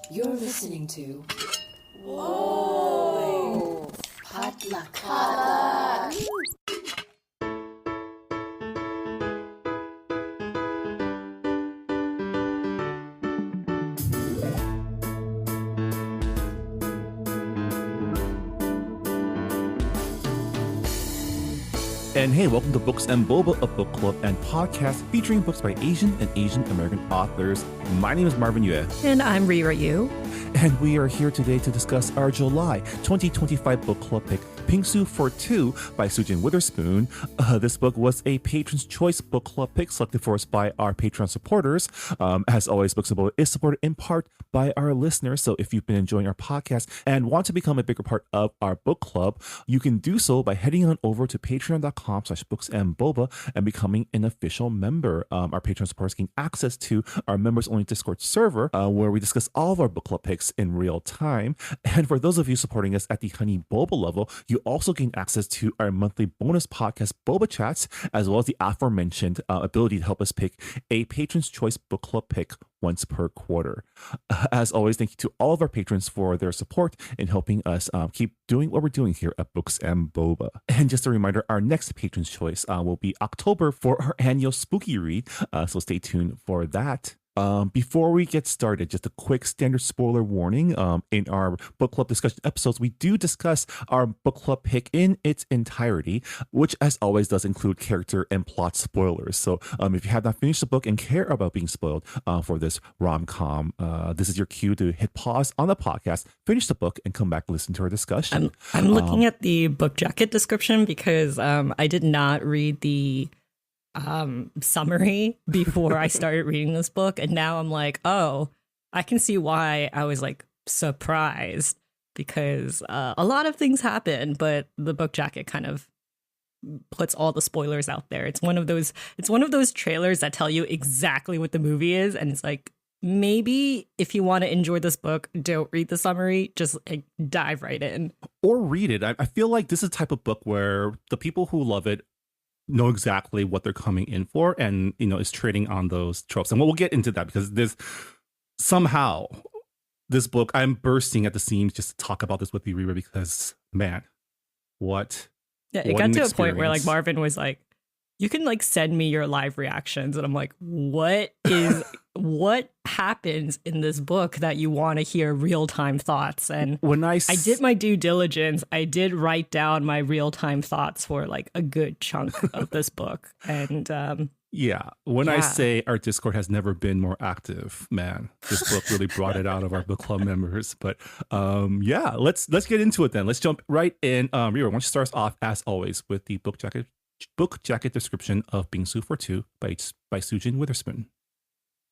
You're listening to Whoa! Potluck. And hey, welcome to Books and Boba, a book club and podcast featuring books by Asian and Asian American authors. My name is Marvin Yue. And I'm Rira Yu. And we are here today to discuss our July 2025 book club pick, Bingsu for Two by Sujin Witherspoon. This book was a Patron's Choice book club pick selected for us by our Patreon supporters. As always, Books and Boba is supported in part by our listeners. So if you've been enjoying our podcast and want to become a bigger part of our book club, you can do so by heading on over to patreon.com/booksandboba and becoming an official member. Our Patreon supporters gain access to our members-only Discord server where we discuss all of our book club picks in real time. And for those of you supporting us at the Honey Boba level, you also gain access to our monthly bonus podcast, Boba Chats, as well as the aforementioned ability to help us pick a Patron's Choice book club pick once per quarter. As always, thank you to all of our patrons for their support in helping us keep doing what we're doing here at Books and Boba. And just a reminder, our next Patron's Choice will be October for our annual spooky read, so stay tuned for that. Before we get started, just a quick standard spoiler warning. In our book club discussion episodes, we do discuss our book club pick in its entirety, which as always does include character and plot spoilers. So if you have not finished the book and care about being spoiled for this rom-com, this is your cue to hit pause on the podcast, finish the book, and come back and listen to our discussion. I'm looking at the book jacket description because I did not read the summary before I started reading this book, and now I'm like, oh, I can see why I was like surprised, because a lot of things happen, but the book jacket kind of puts all the spoilers out there. It's one of those trailers that tell you exactly what the movie is, and it's like, maybe if you want to enjoy this book, don't read the summary, just like, dive right in. Or read it. I feel like this is the type of book where the people who love it know exactly what they're coming in for, and is trading on those tropes. And we'll get into that, because this book, I'm bursting at the seams just to talk about this with you, Reba, because man, it got to a point where like Marvin was like, you can like send me your live reactions, and I'm like, what happens in this book that you want to hear real-time thoughts? And when I did my due diligence, I did write down my real-time thoughts for like a good chunk of this book. And I say our Discord has never been more active, man, this book really brought it out of our book club members. But let's get into it then. Let's jump right in. Rira, why don't you start us off as always with the book jacket description of Bingsu for Two by Sujin Witherspoon.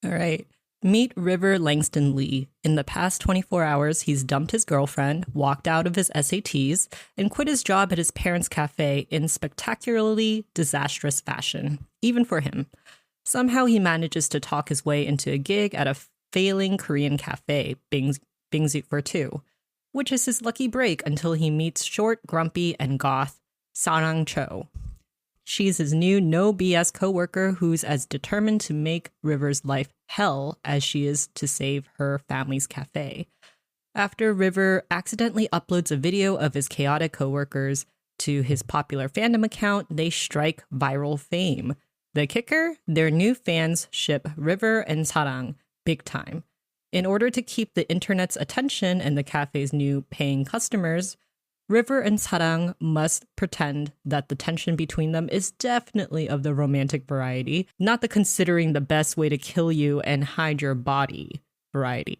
All right. Meet River Langston Lee. In the past 24 hours, he's dumped his girlfriend, walked out of his SATs, and quit his job at his parents' cafe in spectacularly disastrous fashion, even for him. Somehow he manages to talk his way into a gig at a failing Korean cafe, Bingsu for Two, which is his lucky break until he meets short, grumpy, and goth Sarang Cho. She's his new no BS coworker who's as determined to make River's life hell as she is to save her family's cafe. After River accidentally uploads a video of his chaotic coworkers to his popular fandom account, they strike viral fame. The kicker? Their new fans ship River and Sarang big time. In order to keep the internet's attention and the cafe's new paying customers, River and Sarang must pretend that the tension between them is definitely of the romantic variety, not the considering the best way to kill you and hide your body variety.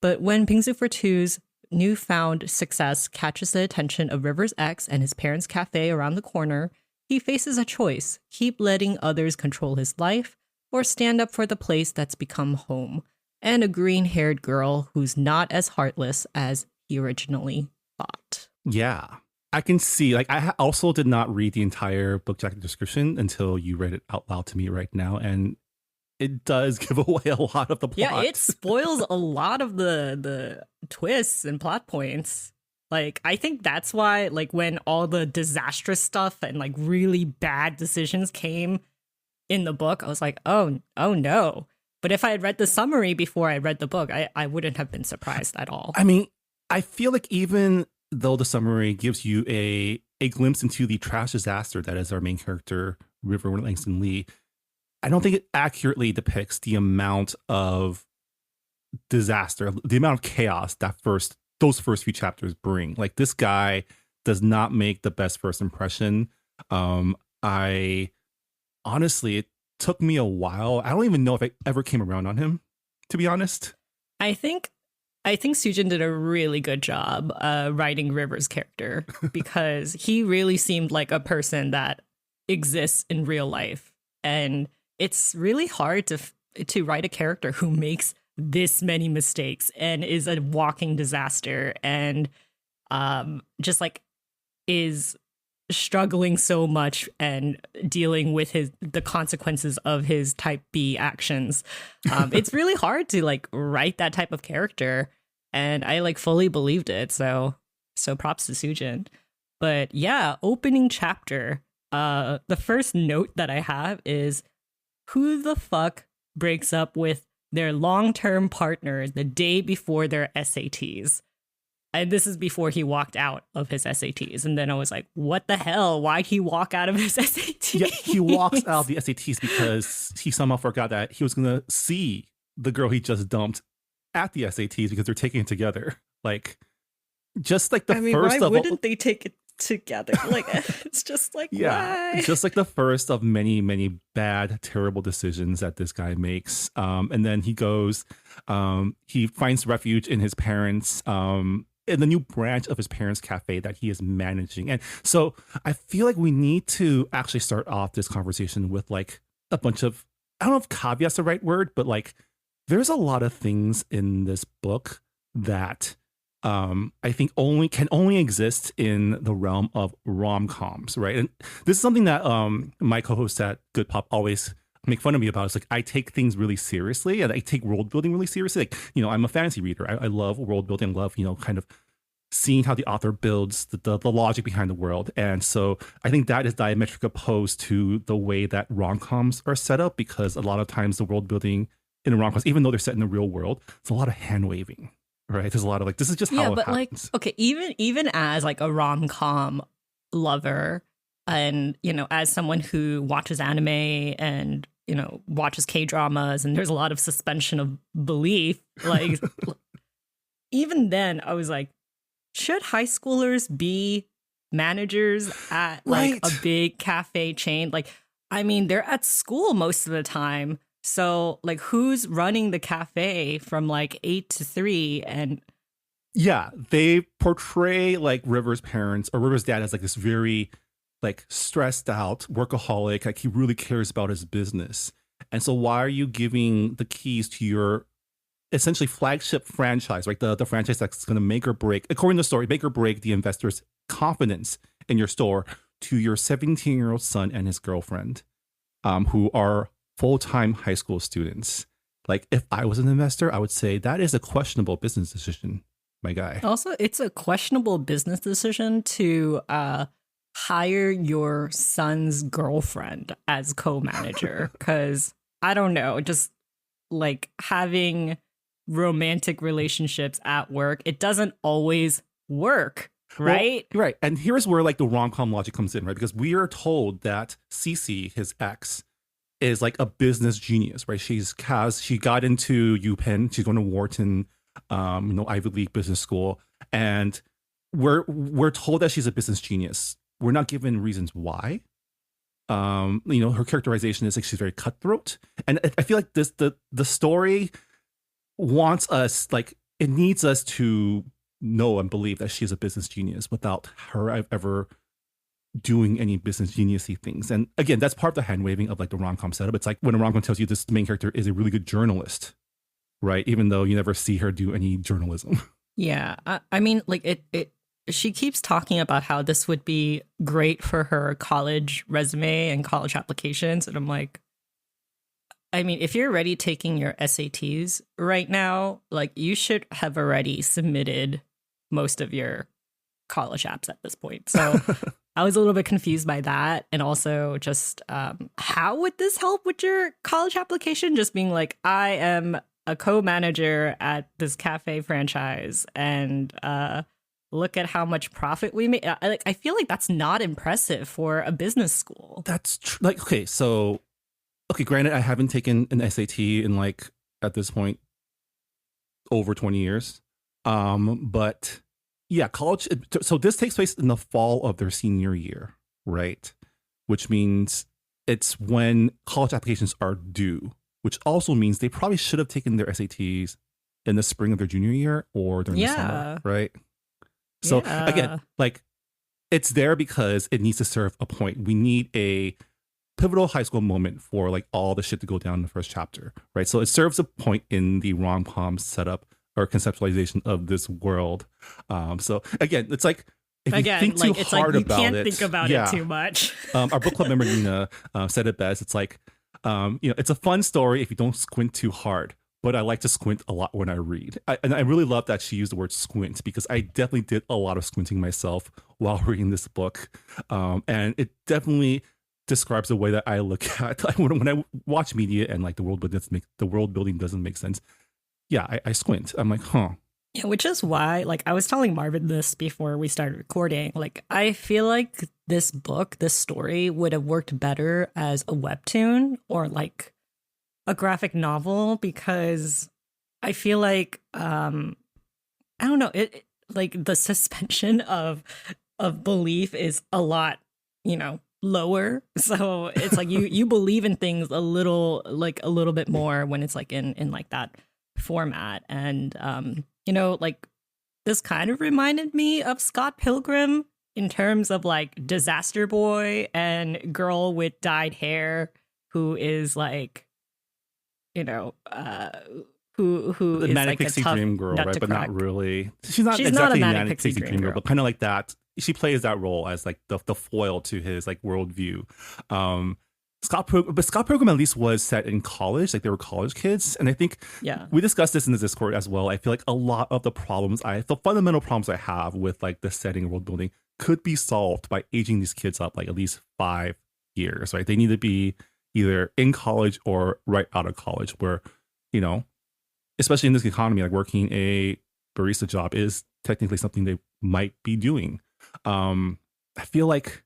But when Bingsu for Two's newfound success catches the attention of River's ex and his parents' cafe around the corner, he faces a choice: keep letting others control his life, or stand up for the place that's become home, and a green-haired girl who's not as heartless as he originally thought. Yeah, I can see, like, I also did not read the entire book jacket description until you read it out loud to me right now. And it does give away a lot of the plot. Yeah, it spoils a lot of the twists and plot points. Like, I think that's why, like, when all the disastrous stuff and, like, really bad decisions came in the book, I was like, oh no. But if I had read the summary before I read the book, I wouldn't have been surprised at all. I mean, I feel like even though the summary gives you a glimpse into the trash disaster that is our main character, River Langston Lee, I don't think it accurately depicts the amount of disaster, the amount of chaos that those first few chapters bring. Like, this guy does not make the best first impression. I honestly, it took me a while. I don't even know if I ever came around on him, to be honest. I think Sujin did a really good job writing River's character, because he really seemed like a person that exists in real life, and it's really hard to write a character who makes this many mistakes and is a walking disaster, and just like is struggling so much and dealing with the consequences of his type B actions. It's really hard to like write that type of character, and I like fully believed it. So props to Sujin. But yeah, opening chapter. The first note that I have is, who the fuck breaks up with their long-term partner the day before their SATs? And this is before he walked out of his SATs. And then I was like, what the hell? Why'd he walk out of his SATs? Yeah, he walks out of the SATs because he somehow forgot that he was going to see the girl he just dumped at the SATs because they're taking it together. Like, just like the first why of wouldn't they take it together? Like, it's just like, why? Just like the first of many, many bad, terrible decisions that this guy makes. And then he goes, he finds refuge in his parents' in the new branch of his parents' cafe that he is managing. And so I feel like we need to actually start off this conversation with like a bunch of, I don't know if caveat's the right word, but like, there's a lot of things in this book that I think can only exist in the realm of rom-coms, right? And this is something that my co-hosts at Good Pop always make fun of me about. It's like, I take things really seriously, and I take world building really seriously. Like, I'm a fantasy reader. I love world building. I love, kind of seeing how the author builds the logic behind the world. And so I think that is diametrically opposed to the way that rom-coms are set up, because a lot of times the world building in rom-coms, even though they're set in the real world, it's a lot of hand waving, right? There's a lot of like, this is just how it happens. Like, okay, even as like a rom-com lover, and as someone who watches anime and watches K-dramas, and there's a lot of suspension of belief, like even then I was like, should high schoolers be managers at like a big cafe chain? Like, I mean, they're at school most of the time. So like, who's running the cafe from like 8 to 3? And yeah, they portray like River's parents or River's dad as like this very like stressed out workaholic. Like, he really cares about his business. And so why are you giving the keys to your essentially flagship franchise, right? The franchise that's going to make or break, according to the story, make or break the investors' confidence in your store, to your 17-year-old son and his girlfriend, who are full-time high school students. Like, if I was an investor, I would say that is a questionable business decision, my guy. Also, it's a questionable business decision to hire your son's girlfriend as co-manager, because I don't know, just like having romantic relationships at work, it doesn't always work, right? Well, right. And here's where like the rom-com logic comes in, right? Because we are told that Cece, his ex, is like a business genius, right? She got into UPenn, she's going to Wharton, Ivy League business school, and we're told that she's a business genius. We're not given reasons why. Her characterization is like she's very cutthroat, and I feel like the story wants us, like, it needs us to know and believe that she's a business genius without her ever doing any business geniusy things. And again, that's part of the hand waving of like the rom-com setup. It's like when a rom-com tells you this main character is a really good journalist, right? Even though you never see her do any journalism. Yeah, I mean, like she keeps talking about how this would be great for her college resume and college applications. And I'm like, I mean, if you're already taking your SATs right now, like, you should have already submitted most of your college apps at this point. So I was a little bit confused by that. And also just how would this help with your college application? Just being like, I am a co-manager at this cafe franchise and look at how much profit we make. I feel like that's not impressive for a business school. That's like, okay, so, okay, granted, I haven't taken an SAT in like, at this point, over 20 years. But yeah, college. So this takes place in the fall of their senior year, right? Which means it's when college applications are due, which also means they probably should have taken their SATs in the spring of their junior year or during the summer, right? So again, like it's there because it needs to serve a point. We need a pivotal high school moment for like all the shit to go down in the first chapter, right? So it serves a point in the rom-com setup or conceptualization of this world. So again, it's like if you think too hard about it, you can't think about it too much. Our book club member Nina said it best. It's like it's a fun story if you don't squint too hard. But I like to squint a lot when I read. And I really love that she used the word squint because I definitely did a lot of squinting myself while reading this book. And it definitely describes the way that I look at like, when I watch media and like the world building doesn't make sense. Yeah, I squint. I'm like, huh. Yeah, which is why, like, I was telling Marvin this before we started recording. Like, I feel like this book, this story would have worked better as a webtoon or like a graphic novel because I feel like, I don't know, it like the suspension of belief is a lot, lower. So it's like you believe in things a little bit more when it's like in like that format. And like this kind of reminded me of Scott Pilgrim in terms of like disaster boy and girl with dyed hair who is like who the is manic like pixie a tough dream girl, nut right? to But crack. not really. She's not exactly a manic pixie dream girl, but kind of like that. She plays that role as like the foil to his like worldview. Scott Pilgrim at least was set in college, like they were college kids, and I think we discussed this in the Discord as well. I feel like a lot of the fundamental problems I have with like the setting and world building could be solved by aging these kids up like at least 5 years, right? They need to be either in college or right out of college, where especially in this economy, like working a barista job is technically something they might be doing. I feel like,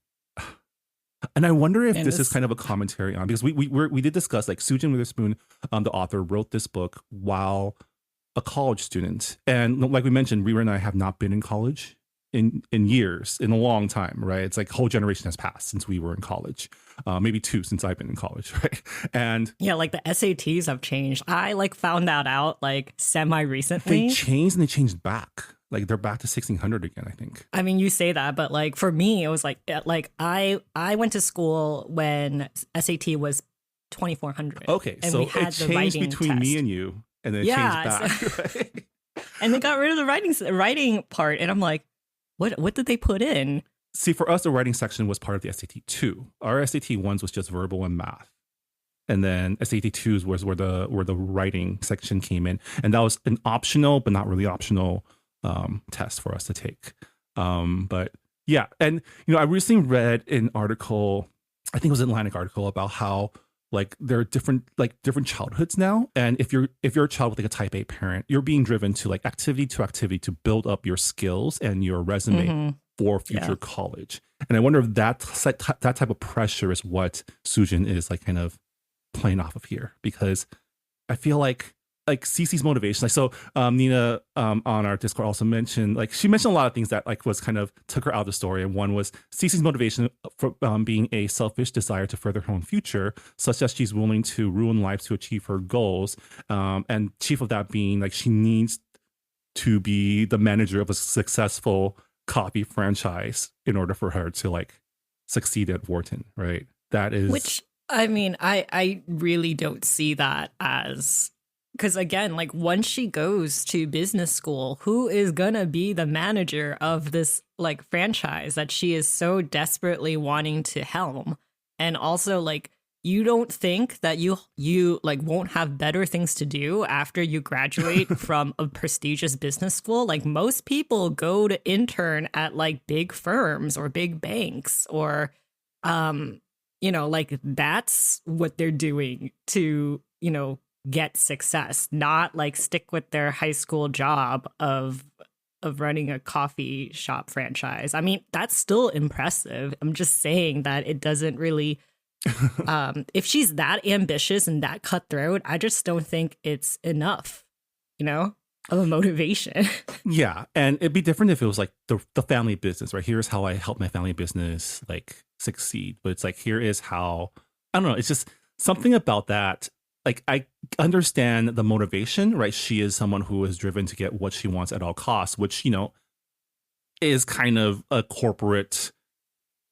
and I wonder if this is kind of a commentary on, because we did discuss like Sujin Witherspoon, the author, wrote this book while a college student, and like we mentioned, Rira and I have not been in college in years, in a long time, right? It's like a whole generation has passed since we were in college, maybe 2 since I've been in college, right? And yeah, like the SATs have changed. I like found that out like semi recently. They changed and they changed back. Like they're back to 1600 again, I think. I mean, you say that, but like for me, it was like I went to school when SAT was 2400. Okay, and so we had it changed between test. me and you, and then it changed back. Right? And they got rid of the writing part, and I'm like, what did they put in? See, for us, the writing section was part of the SAT 2. Our SAT 1s was just verbal and math. And then SAT 2s was where the writing section came in. And that was an optional, but not really optional test for us to take. But yeah. And, I recently read an article, I think it was an Atlantic article, about how like there are different childhoods now. And if you're a child with like a type A parent, you're being driven to like activity to build up your skills and your resume for future college. And I wonder if that type of pressure is what Sujin is like kind of playing off of here, because I feel like Cece's motivation, like, so Nina on our Discord also mentioned, like, she mentioned a lot of things that like was kind of took her out of the story. And one was Cece's motivation for being a selfish desire to further her own future, such that she's willing to ruin lives to achieve her goals. And chief of that being like she needs to be the manager of a successful coffee franchise in order for her to like succeed at Wharton, right? That is, which I mean, I really don't see that as, because again, like once she goes to business school, who is gonna be the manager of this like franchise that she is so desperately wanting to helm? And also like you don't think that you like won't have better things to do after you graduate from a prestigious business school? Like most people go to intern at like big firms or big banks or like that's what they're doing to, get success, not like stick with their high school job of running a coffee shop franchise. I mean, that's still impressive. I'm just saying that it doesn't really if she's that ambitious and that cutthroat, I just don't think it's enough, of a motivation. Yeah, and it'd be different if it was like the family business, right? Here's how I help my family business like succeed. But it's like, here is how, I don't know, it's just something about that. Like, I understand the motivation, right? She is someone who is driven to get what she wants at all costs, which, is kind of a corporate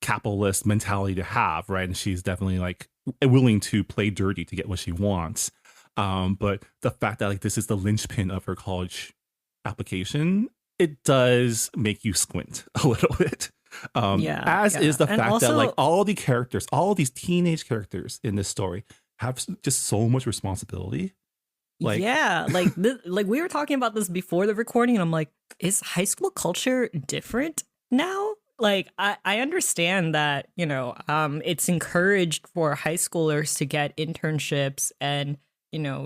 capitalist mentality to have, right? And she's definitely like willing to play dirty to get what she wants. But the fact that like this is the linchpin of her college application, it does make you squint a little bit. Is the fact that like all the characters, all these teenage characters in this story have just so much responsibility. Like like we were talking about this before the recording, and I'm like, is high school culture different now? Like, I understand that, it's encouraged for high schoolers to get internships and,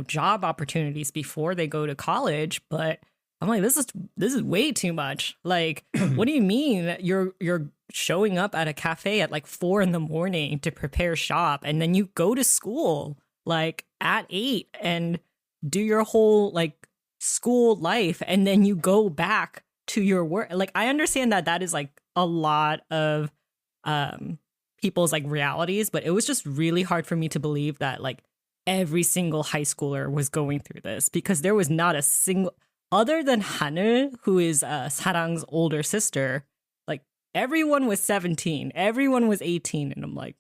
job opportunities before they go to college. But I'm like, this is way too much. Like, what do you mean you're showing up at a cafe at like 4 a.m. to prepare shop, and then you go to school like at 8 and do your whole like school life, and then you go back to your work? Like, I understand that is like a lot of people's like realities, but it was just really hard for me to believe that like every single high schooler was going through this, because there was not a single, other than Hanu, who is Sarang's older sister, like everyone was 17, everyone was 18, and I'm like,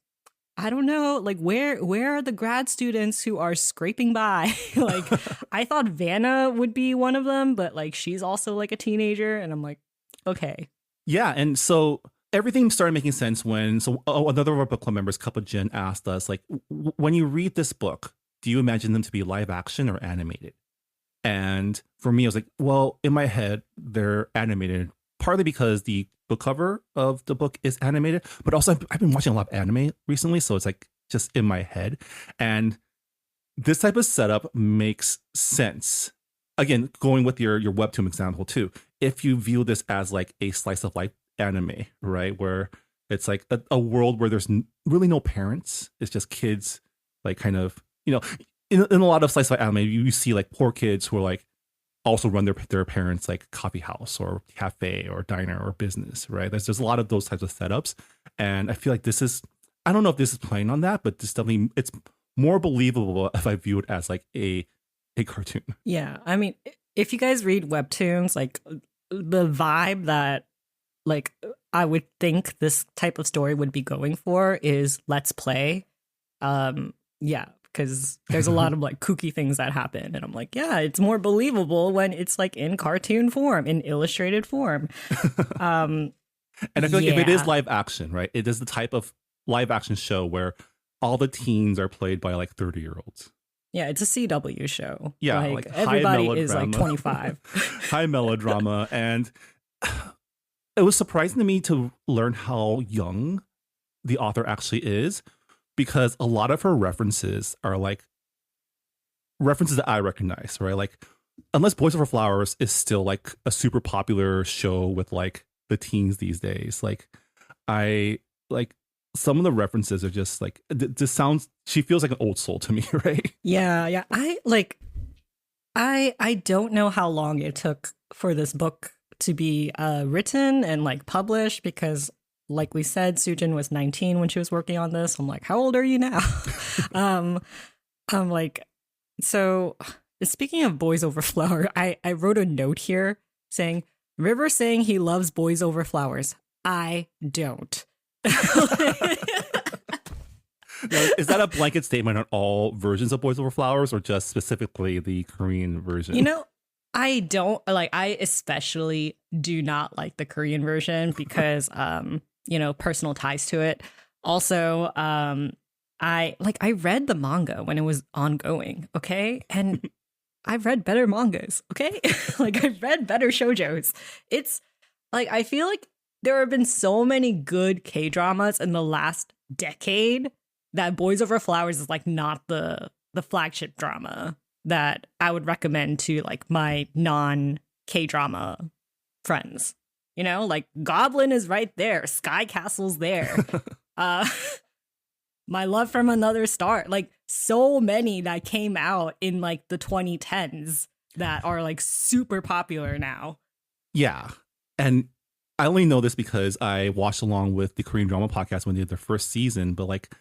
I don't know, like where are the grad students who are scraping by? Like, I thought Vanna would be one of them, but like she's also like a teenager, and I'm like, okay. Yeah, and so everything started making sense when another of our book club members, Cup of Gin, asked us, like, when you read this book, do you imagine them to be live action or animated? And for me, I was like, well, in my head, they're animated, partly because the book cover of the book is animated, but also I've been watching a lot of anime recently, so it's like just in my head. And this type of setup makes sense. Again, going with your webtoon example too, if you view this as like a slice of life anime, right, where it's like a world where there's really no parents, it's just kids, like kind of, in a lot of slice of life anime, you see like poor kids who are like also run their parents' like coffee house or cafe or diner or business, right? There's a lot of those types of setups, and I feel like this is, I don't know if this is playing on that, but this definitely, it's more believable if I view it as like a cartoon. Yeah, I mean, if you guys read webtoons, like the vibe that like I would think this type of story would be going for is let's play. Because there's a lot of like kooky things that happen, and I'm like, yeah, it's more believable when it's like in cartoon form, in illustrated form. And I feel like if it is live action, right, it is the type of live action show where all the teens are played by like 30-year-olds. Yeah, it's a CW show. Yeah, like everybody is like 25. High melodrama. And it was surprising to me to learn how young the author actually is, because a lot of her references are like references that I recognize, right? Like, unless Boys Over Flowers is still like a super popular show with like the teens these days, like I like some of the references are just like, this sounds, she feels like an old soul to me, right? Yeah. I don't know how long it took for this book to be written and like published, because like we said, Sujin was 19 when she was working on this. I'm like, how old are you now? I'm like, so speaking of Boys Over Flower, I wrote a note here saying, River saying he loves Boys Over Flowers. I don't. Now, is that a blanket statement on all versions of Boys Over Flowers, or just specifically the Korean version? I don't like, I especially do not like the Korean version because, personal ties to it. Also, I read the manga when it was ongoing, okay? And I've read better mangas, okay? Like I've read better shoujos. It's like I feel like there have been so many good K-dramas in the last decade that Boys Over Flowers is like not the flagship drama that I would recommend to like my non K-drama friends. You know, like Goblin is right there, Sky Castle's there. uh My Love from Another Star, like so many that came out in like the 2010s that are like super popular now. Yeah. And I only know this because I watched along with the Korean drama podcast when they did their first season, but like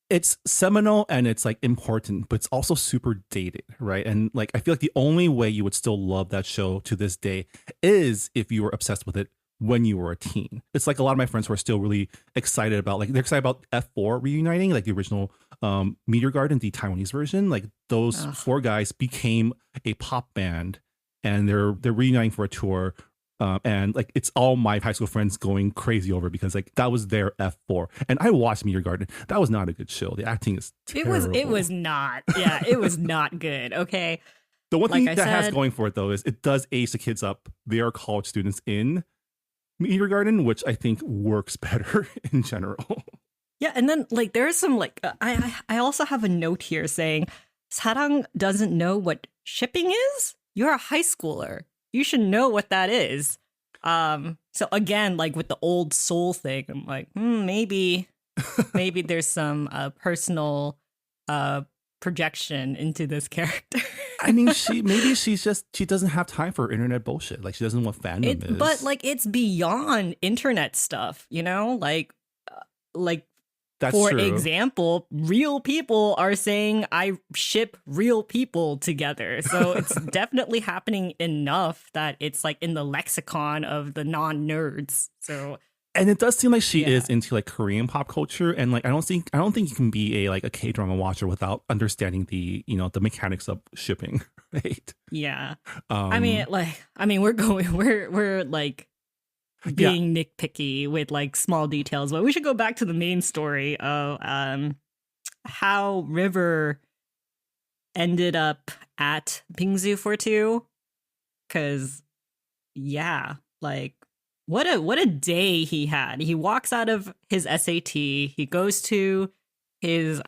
it's seminal and it's like important, but it's also super dated, right? And like I feel like the only way you would still love that show to this day is if you were obsessed with it when you were a teen. It's like a lot of my friends who are still really excited about, like they're excited about F4 reuniting, like the original Meteor Garden, the Taiwanese version. Like those four guys became a pop band and they're reuniting for a tour. And like it's all my high school friends going crazy over because like that was their F4. And I watched Meteor Garden. That was not a good show. The acting is terrible. It was not. Yeah, it was not good. Okay. The one thing that has going for it though is it does age the kids up. They are college students in Meteor Garden, which I think works better in general. Yeah, and then like there's some like I also have a note here saying Sarang doesn't know what shipping is. You're a high schooler. You should know what that is. So again, like with the old soul thing, I'm like, maybe there's some personal projection into this character. I mean, she doesn't have time for internet bullshit. Like she doesn't know what fandom is. But like it's beyond internet stuff, you know? Like that's for true. example, real people are saying I ship real people together. So it's definitely happening enough that it's like in the lexicon of the non-nerds. So and it does seem like she is into like Korean pop culture, and like I don't think you can be a K-drama watcher without understanding the the mechanics of shipping, right? Yeah. I mean we're like being nitpicky with like small details, but we should go back to the main story of how River ended up at Bingsu for 2, because like what a day he had. He walks out of his SAT, he goes to his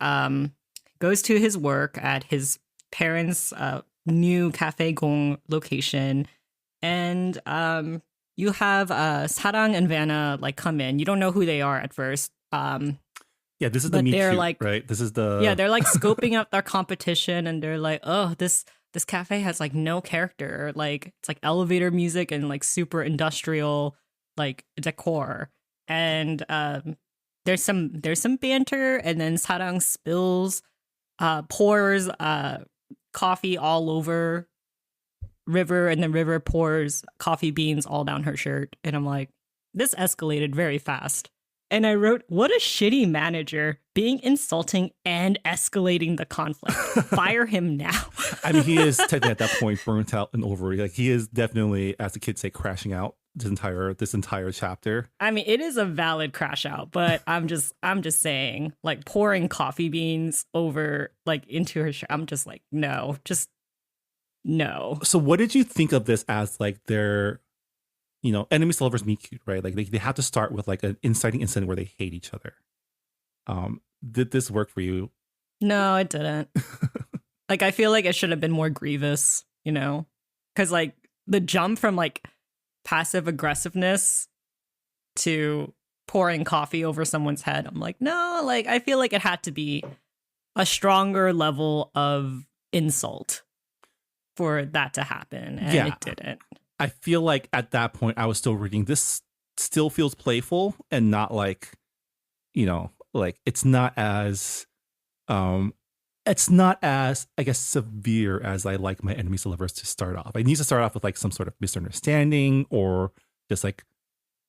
work at his parents' new Cafe Gong location, and you have Sarang and Vanna like come in. You don't know who they are at first. Yeah, this is the meet cute, like, right? This is the they're like scoping out their competition, and they're like, oh, this cafe has like no character. Like it's like elevator music and like super industrial like decor. And there's some banter, and then Sarang pours coffee all over River, and then River pours coffee beans all down her shirt. And I'm like, this escalated very fast. And I wrote, what a shitty manager, being insulting and escalating the conflict. Fire him now. I mean, he is technically at that point burnt out and over. Like he is definitely, as the kids say, crashing out this entire chapter. I mean, it is a valid crash out, but I'm just saying, like pouring coffee beans over like into her shirt. I'm just like, no. So what did you think of this as like their enemies to lovers meet cute, right? Like they have to start with like an inciting incident where they hate each other. Did this work for you? No, it didn't. Like I feel like it should have been more grievous, because like the jump from like passive aggressiveness to pouring coffee over someone's head, I'm like, no, like I feel like it had to be a stronger level of insult for that to happen, and it didn't. I feel like at that point I was still reading this still feels playful and not like, like it's not as I guess severe as I like my enemies to lovers to start off. It needs to start off with like some sort of misunderstanding or just like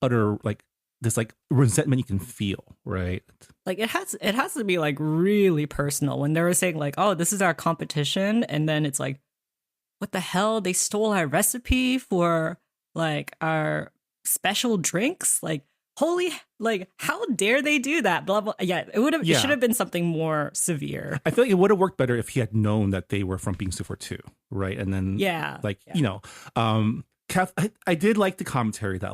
utter like this like resentment you can feel, right? Like it has to be like really personal when they were saying like, oh, this is our competition, and then it's like, what the hell? They stole our recipe for like our special drinks. Like, holy, like, how dare they do that? Blah blah. Yeah, it should have been something more severe. I feel like it would have worked better if he had known that they were from Bingsu for two, right? And then I did like the commentary that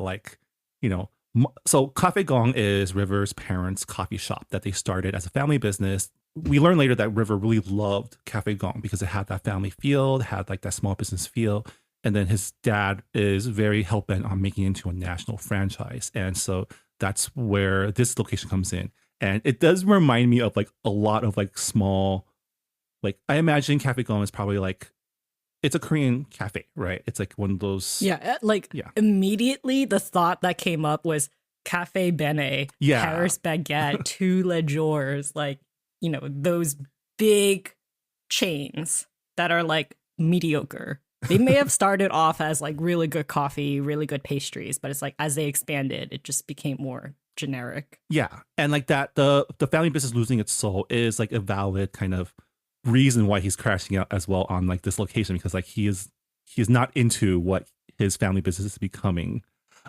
so Cafe Gong is River's parents' coffee shop that they started as a family business. We learned later that River really loved Cafe Gong because it had that family feel, it had like that small business feel. And then his dad is very hell-bent on making it into a national franchise. And so that's where this location comes in. And it does remind me of like a lot of like small, like I imagine Cafe Gong is probably like, it's a Korean cafe, right? It's like one of those. Yeah. Immediately the thought that came up was Cafe Bene, Paris Baguette, Two Le Jours, like, those big chains that are like mediocre. They may have started off as like really good coffee, really good pastries, but it's like as they expanded, it just became more generic. Yeah. And like that, the family business losing its soul is like a valid kind of reason why he's crashing out as well on like this location, because like he is not into what his family business is becoming.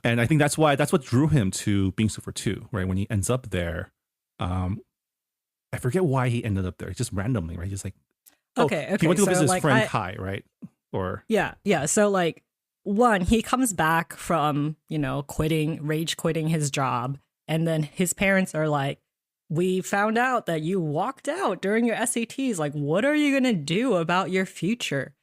And I think that's what drew him to Bingsu for two, right? When he ends up there, I forget why he ended up there. Just randomly, right? He's like, okay. He went to visit his friend Kai, right? Or yeah. So like, one, he comes back from rage quitting his job, and then his parents are like, we found out that you walked out during your SATs. Like, what are you gonna do about your future?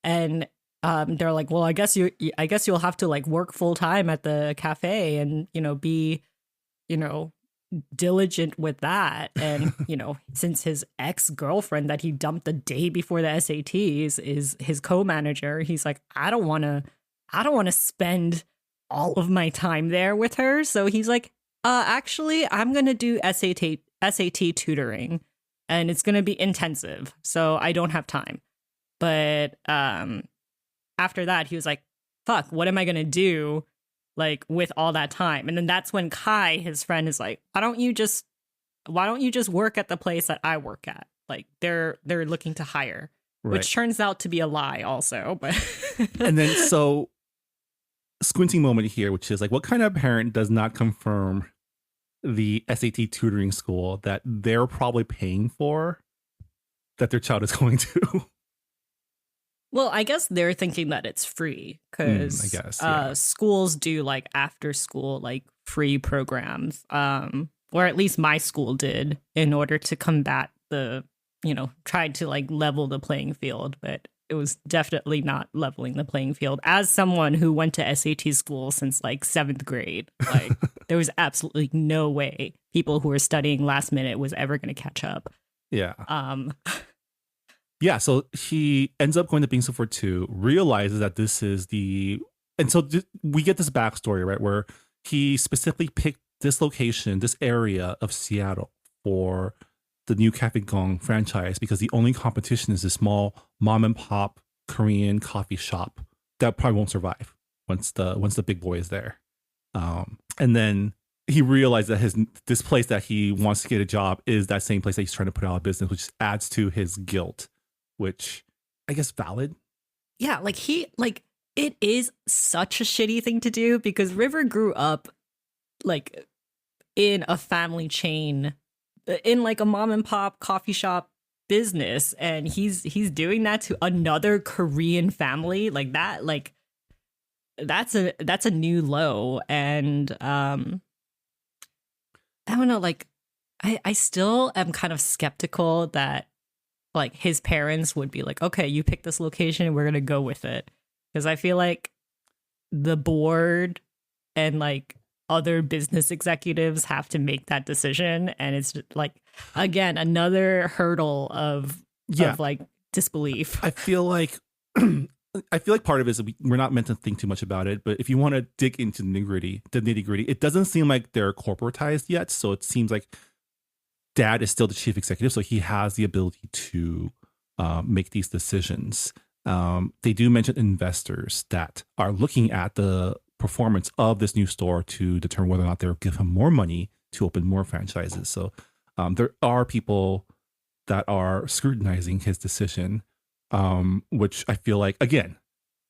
And they're like, well, I guess you'll have to like work full time at the cafe and be diligent with that. And since his ex-girlfriend that he dumped the day before the SATs is his co-manager, he's like, I don't want to spend all of my time there with her. So he's like, actually, I'm going to do SAT tutoring, and it's going to be intensive, so I don't have time. But after that, he was like, fuck, what am I going to do like with all that time? And then that's when Kai, his friend, is like, why don't you just work at the place that I work at? Like they're looking to hire, right. Which turns out to be a lie also. But and then so squinting moment here, which is like, what kind of parent does not confirm the SAT tutoring school that they're probably paying for that their child is going to? Well, I guess they're thinking that it's free because schools do like after school, like free programs, or at least my school did, in order to combat the, tried to like level the playing field. But it was definitely not leveling the playing field. As someone who went to SAT school since like 7th grade, like there was absolutely no way people who were studying last minute was ever going to catch up. Yeah. Yeah, so he ends up going to Bingsu for two, realizes that this is and so we get this backstory, right, where he specifically picked this location, this area of Seattle for the new Cafe Gong franchise because the only competition is a small mom and pop Korean coffee shop that probably won't survive once the big boy is there. And then he realized that this place that he wants to get a job is that same place that he's trying to put out of business, which adds to his guilt. Which I guess valid. Yeah, it is such a shitty thing to do because River grew up like in a family chain, in like a mom and pop coffee shop business, and he's doing that to another Korean family like that. Like that's a new low. And I don't know, like I still am kind of skeptical that like his parents would be like, okay, you pick this location and we're going to go with it. Because I feel like the board and like other business executives have to make that decision. And it's like, again, another hurdle of like disbelief. I feel like part of it is we're not meant to think too much about it. But if you want to dig into the nitty gritty, it doesn't seem like they're corporatized yet. So it seems like Dad is still the chief executive, so he has the ability to make these decisions. They do mention investors that are looking at the performance of this new store to determine whether or not they'll give him more money to open more franchises. So there are people that are scrutinizing his decision, which I feel like, again,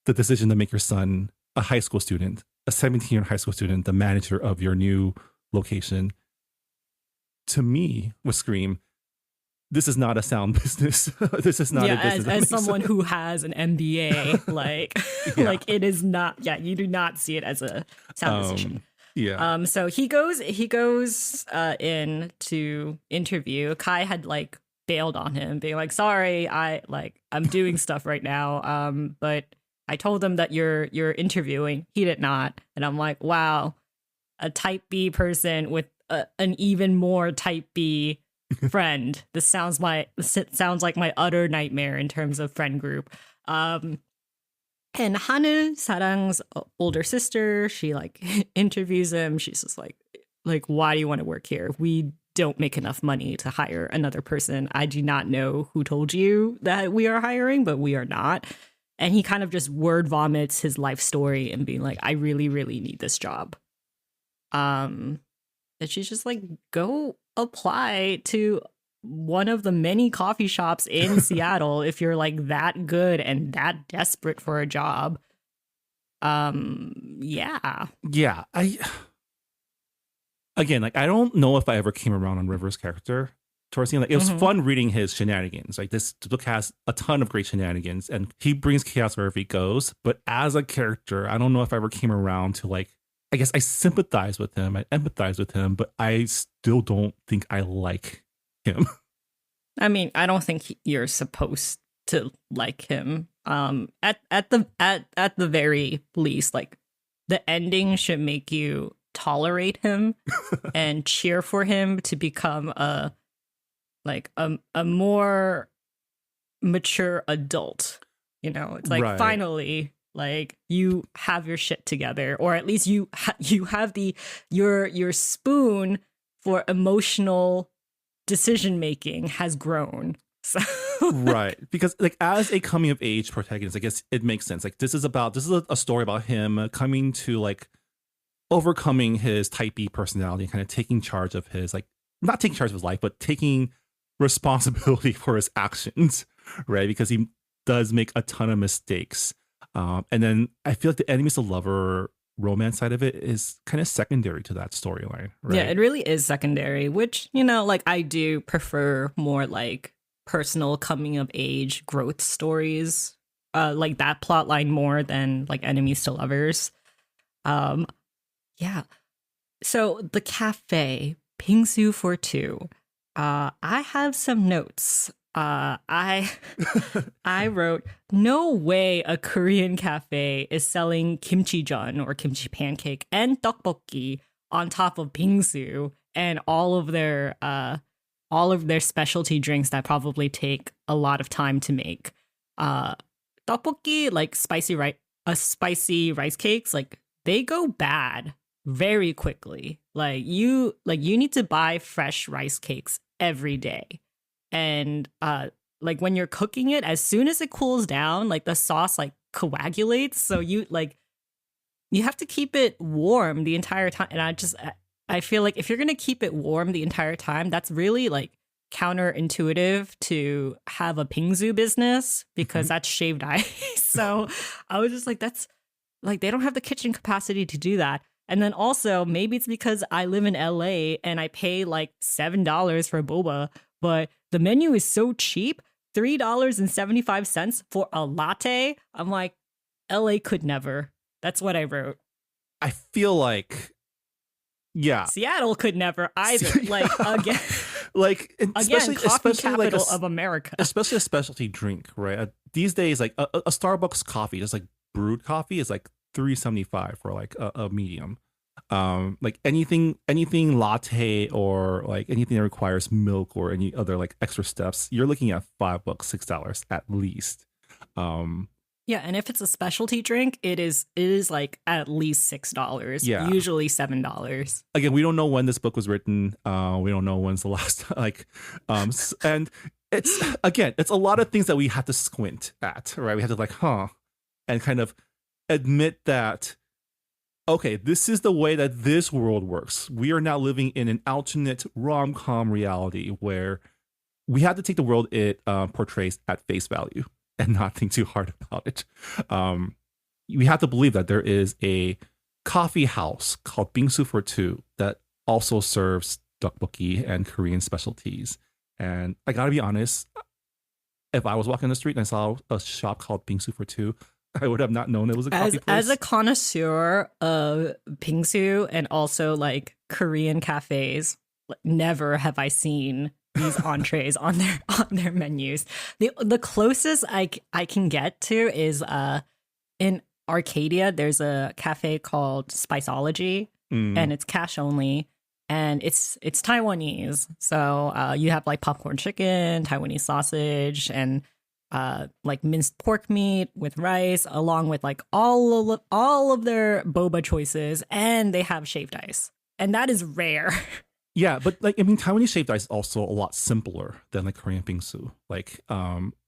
the decision to make your son a high school student, a 17-year high school student, the manager of your new location, to me would scream, this is not a sound business. This is not a business. As someone who has an MBA, like, like it is not. Yeah, you do not see it as a sound decision. Yeah. So he goes in to interview. Kai had like bailed on him, being like, "Sorry, I'm doing stuff right now. But I told him that you're interviewing. He did not." And I'm like, wow, a type B person with an even more type B friend. This sounds like my utter nightmare in terms of friend group. And Haneul, Sarang's older sister, she like interviews him. She's just like, why do you want to work here? We don't make enough money to hire another person. I do not know who told you that we are hiring, but we are not. And he kind of just word vomits his life story and being like, I really, really need this job. That she's just like, go apply to one of the many coffee shops in Seattle if you're like that good and that desperate for a job. Yeah. Again, like, I don't know if I ever came around on River's character towards the end. Like, it was fun reading his shenanigans. Like, this book has a ton of great shenanigans and he brings chaos wherever he goes. But as a character, I don't know if I ever came around to, like, I guess I sympathize with him, I empathize with him, but I still don't think I like him. I mean, I don't think you're supposed to like him. At the very least, like, the ending should make you tolerate him and cheer for him to become a more mature adult. You know, it's like, right. Finally, like, you have your shit together, or at least you have your spoon for emotional decision making has grown. So right, because like, as a coming of age protagonist, I guess it makes sense. Like, this is a story about him coming to, like, overcoming his type B personality and kind of taking charge of his, like, not taking charge of his life, but taking responsibility for his actions, right? Because he does make a ton of mistakes. And then I feel like the enemies to lover romance side of it is kind of secondary to that storyline, right? Yeah, it really is secondary, which, you know, like, I do prefer more like personal coming of age growth stories, like that plot line more than like enemies to lovers. Yeah. So the cafe, Bingsu for two. I have some notes. I wrote, no way a Korean cafe is selling kimchi jjian or kimchi pancake and tteokbokki on top of bingsu and all of their specialty drinks that probably take a lot of time to make. Tteokbokki, like spicy rice cakes, like, they go bad very quickly. Like you need to buy fresh rice cakes every day. And like, when you're cooking it, as soon as it cools down, like, the sauce like coagulates, so you have to keep it warm the entire time. And I feel like if you're gonna keep it warm the entire time, that's really like counterintuitive to have a bingsu business, because that's shaved ice. So I was just like, that's like, they don't have the kitchen capacity to do that. And then also, maybe it's because I live in LA and I pay like $7 for boba, but the menu is so cheap, $3.75 for a latte. I'm like, LA could never. That's what I wrote. I feel like, yeah, Seattle could never either. Like, again, like, especially capital like of America, especially a specialty drink, right? These days, like a Starbucks coffee, just like brewed coffee, is like $3.75 for like a medium. Like anything latte or like anything that requires milk or any other like extra steps, you're looking at $5, $6 at least. Yeah, and if it's a specialty drink, it is like at least $6. Yeah, usually $7. Again, we don't know when this book was written. We don't know when's the last like, and it's a lot of things that we have to squint at, right? We have to like, and kind of admit that, okay, this is the way that this world works. We are now living in an alternate rom-com reality where we have to take the world it portrays at face value and not think too hard about it. we have to believe that there is a coffee house called Bingsu for Two that also serves tteokbokki and Korean specialties. And I gotta be honest, if I was walking the street and I saw a shop called Bingsu for Two, I would have not known it was a coffee place. As a connoisseur of Bingsu and also like Korean cafes, never have I seen these entrees on their menus. The closest I can get to is in Arcadia. There's a cafe called Spiceology, and it's cash only, and it's Taiwanese. So you have like popcorn chicken, Taiwanese sausage, and like minced pork meat with rice, along with like all of their boba choices, and they have shaved ice, and that is rare. Yeah, but like I mean, Taiwanese shaved ice is also a lot simpler than like Korean bingsu. Like,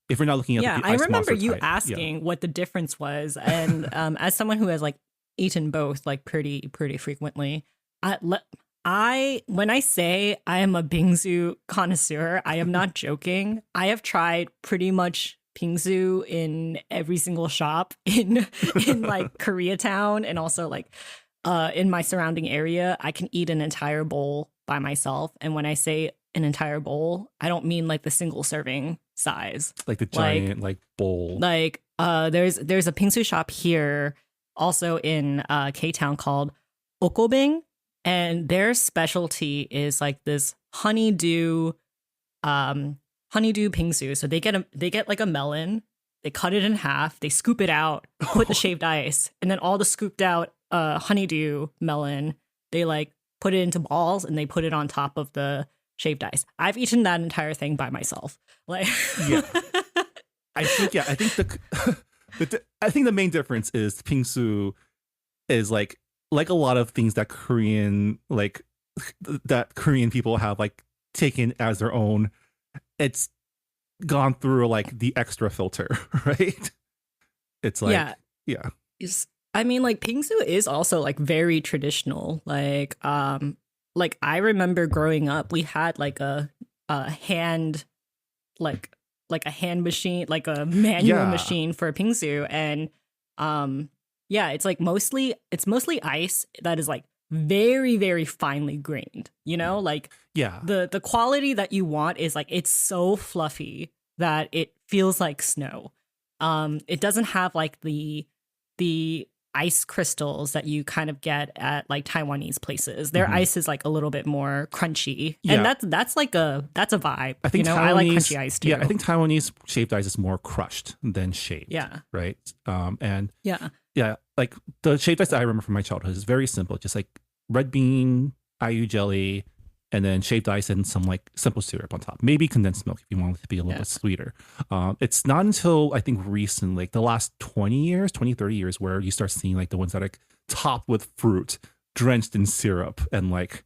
if you're not looking at the I ice remember monster you type, asking what the difference was, and as someone who has like eaten both like pretty frequently, when I say I am a bingsu connoisseur, I am not joking. I have tried pretty much bingsu in every single shop in like Koreatown, and also like in my surrounding area. I can eat an entire bowl by myself, and when I say an entire bowl, I don't mean like the single serving size, like the giant like bowl. Like there's a bingsu shop here also in K-Town called Okobing, and their specialty is like this honeydew bingsu. So they get like a melon, they cut it in half, they scoop it out, put the shaved ice, and then all the scooped out honeydew melon, they like put it into balls and they put it on top of the shaved ice. I've eaten that entire thing by myself. Like, yeah, I think I think the main difference is bingsu is like a lot of things that Korean people have like taken as their own. It's gone through like the extra filter, right? It's like yeah. I mean, like bingsu is also like very traditional. Like I remember growing up, we had like a hand like a hand machine, like a manual machine for bingsu, and it's like mostly ice that is like very, very finely grained, you know? Like the quality that you want is like it's so fluffy that it feels like snow. It doesn't have like the ice crystals that you kind of get at like Taiwanese places. Their ice is like a little bit more crunchy, and that's a vibe. I think I like crunchy ice too. Yeah, I think Taiwanese shaved ice is more crushed than shaved. Yeah, right. Like the shaved ice that I remember from my childhood is very simple, just like red bean, IU jelly, and then shaved ice and some like simple syrup on top. Maybe condensed milk if you want it to be a little bit sweeter. It's not until I think recently, like the last 20, 30 years, where you start seeing like the ones that are topped with fruit, drenched in syrup, and like,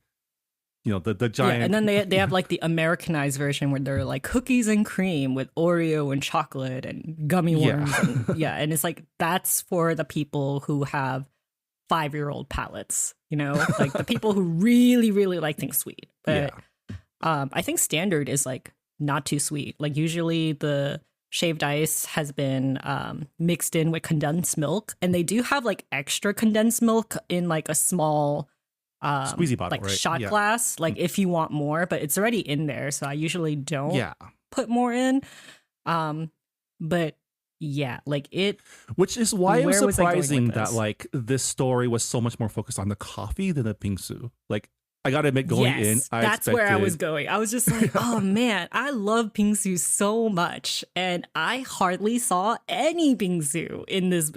you know, the giant. Yeah, and then they have like the Americanized version where they're like cookies and cream with Oreo and chocolate and gummy worms. And it's like that's for the people who have 5-year-old palates, you know, like the people who really, really like things sweet. But I think standard is like not too sweet. Like usually the shaved ice has been mixed in with condensed milk, and they do have like extra condensed milk in like a small squeezy bottle, like right? shot glass, like if you want more, but it's already in there, so I usually don't put more in. But yeah, like it, which is why it was surprising that like this story was so much more focused on the coffee than the bingsu. Like I gotta admit, going in, that's where I was going. I was just like, oh man, I love bingsu so much, and I hardly saw any bingsu in this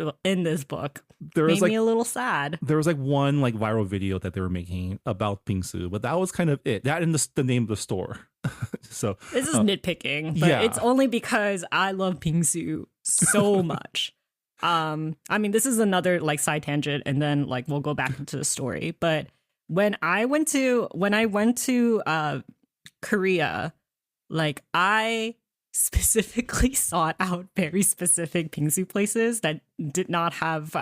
book. Made me a little sad. There was like one like viral video that they were making about bingsu, but that was kind of it. That and the name of the store. So this is nitpicking, but it's only because I love bingsu so much. I mean, this is another like side tangent, and then like we'll go back into the story. But when I went to Korea, like I specifically sought out very specific bingsu places that did not have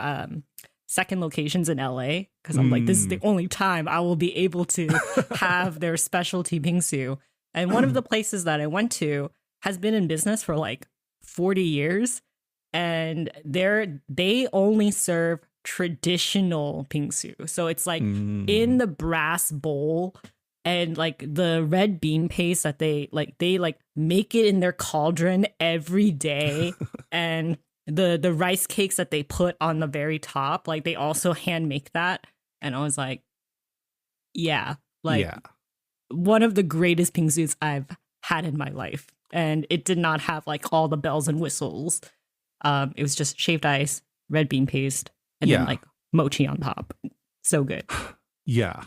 second locations in LA, because I'm like, this is the only time I will be able to have their specialty bingsu. And one of the places that I went to has been in business for like 40 years. and they only serve traditional bingsu. So it's like in the brass bowl, and like the red bean paste that they make it in their cauldron every day, and the rice cakes that they put on the very top, like they also hand make that. And I was like, yeah, like one of the greatest bingsus I've had in my life. And it did not have like all the bells and whistles. It was just shaved ice, red bean paste, and then like mochi on top. So good. Yeah.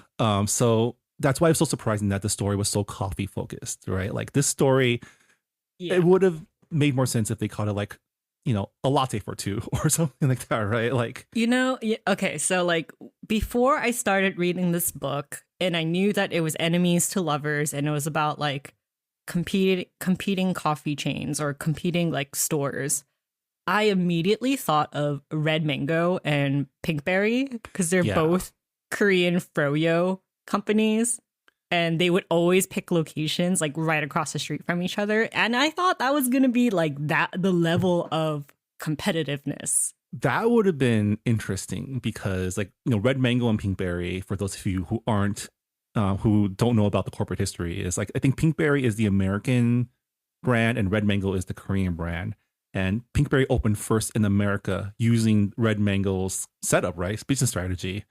So that's why it's so surprising that the story was so coffee focused, right? Like this story, it would have made more sense if they called it like, you know, a latte for two or something like that, right? Like, you know, okay. So like before I started reading this book, and I knew that it was enemies to lovers, and it was about like competing coffee chains or competing like stores, I immediately thought of Red Mango and Pinkberry because they're both Korean froyo companies, and they would always pick locations like right across the street from each other. And I thought that was going to be like that, the level of competitiveness. That would have been interesting because, like, you know, Red Mango and Pinkberry, for those of you who aren't, who don't know about the corporate history, is like, I think Pinkberry is the American brand and Red Mango is the Korean brand. And Pinkberry opened first in America using Red Mango's setup, right? Business strategy.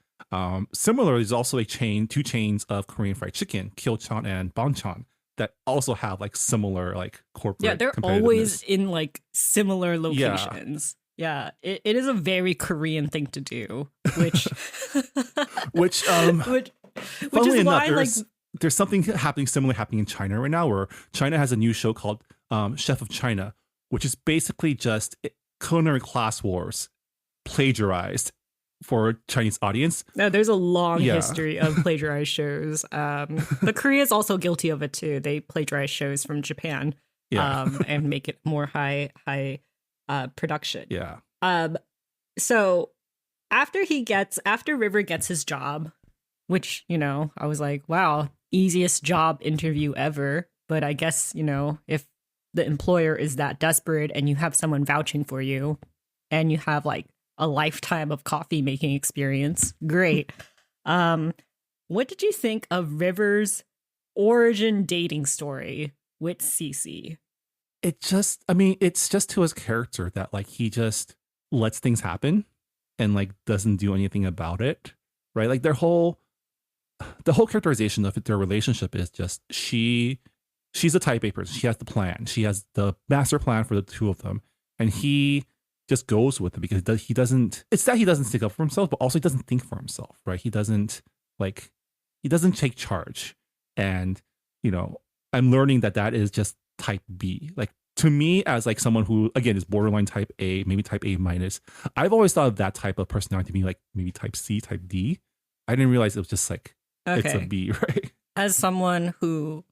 Similarly, there's also two chains of Korean fried chicken, Kyochon and Bonchon, that also have like similar like corporate. Yeah, they're always in like similar locations. Yeah, it is a very Korean thing to do, which which is enough, why there's something similar happening in China right now, where China has a new show called Chef of China, which is basically just culinary class wars plagiarized for Chinese audience. No, there's a long history of plagiarized shows. But Korea is also guilty of it too. They plagiarize shows from Japan, and make it more high production. Yeah. So after River gets his job, which, you know, I was like, wow, easiest job interview ever. But I guess, you know, if the employer is that desperate and you have someone vouching for you and you have like a lifetime of coffee making experience, great. What did you think of River's origin dating story with Cece? It's just to his character that like he just lets things happen and like doesn't do anything about it, right? Like the whole characterization of their relationship is just she's a type A person. She has the plan. She has the master plan for the two of them, and he just goes with it because he doesn't stick up for himself, but also he doesn't think for himself, right? He doesn't take charge. And, you know, I'm learning that is just type B. Like, to me, as like someone who, again, is borderline type A, maybe type A minus, I've always thought of that type of personality to be like maybe type C, type D. I didn't realize it was just like, it's a B, right? As someone who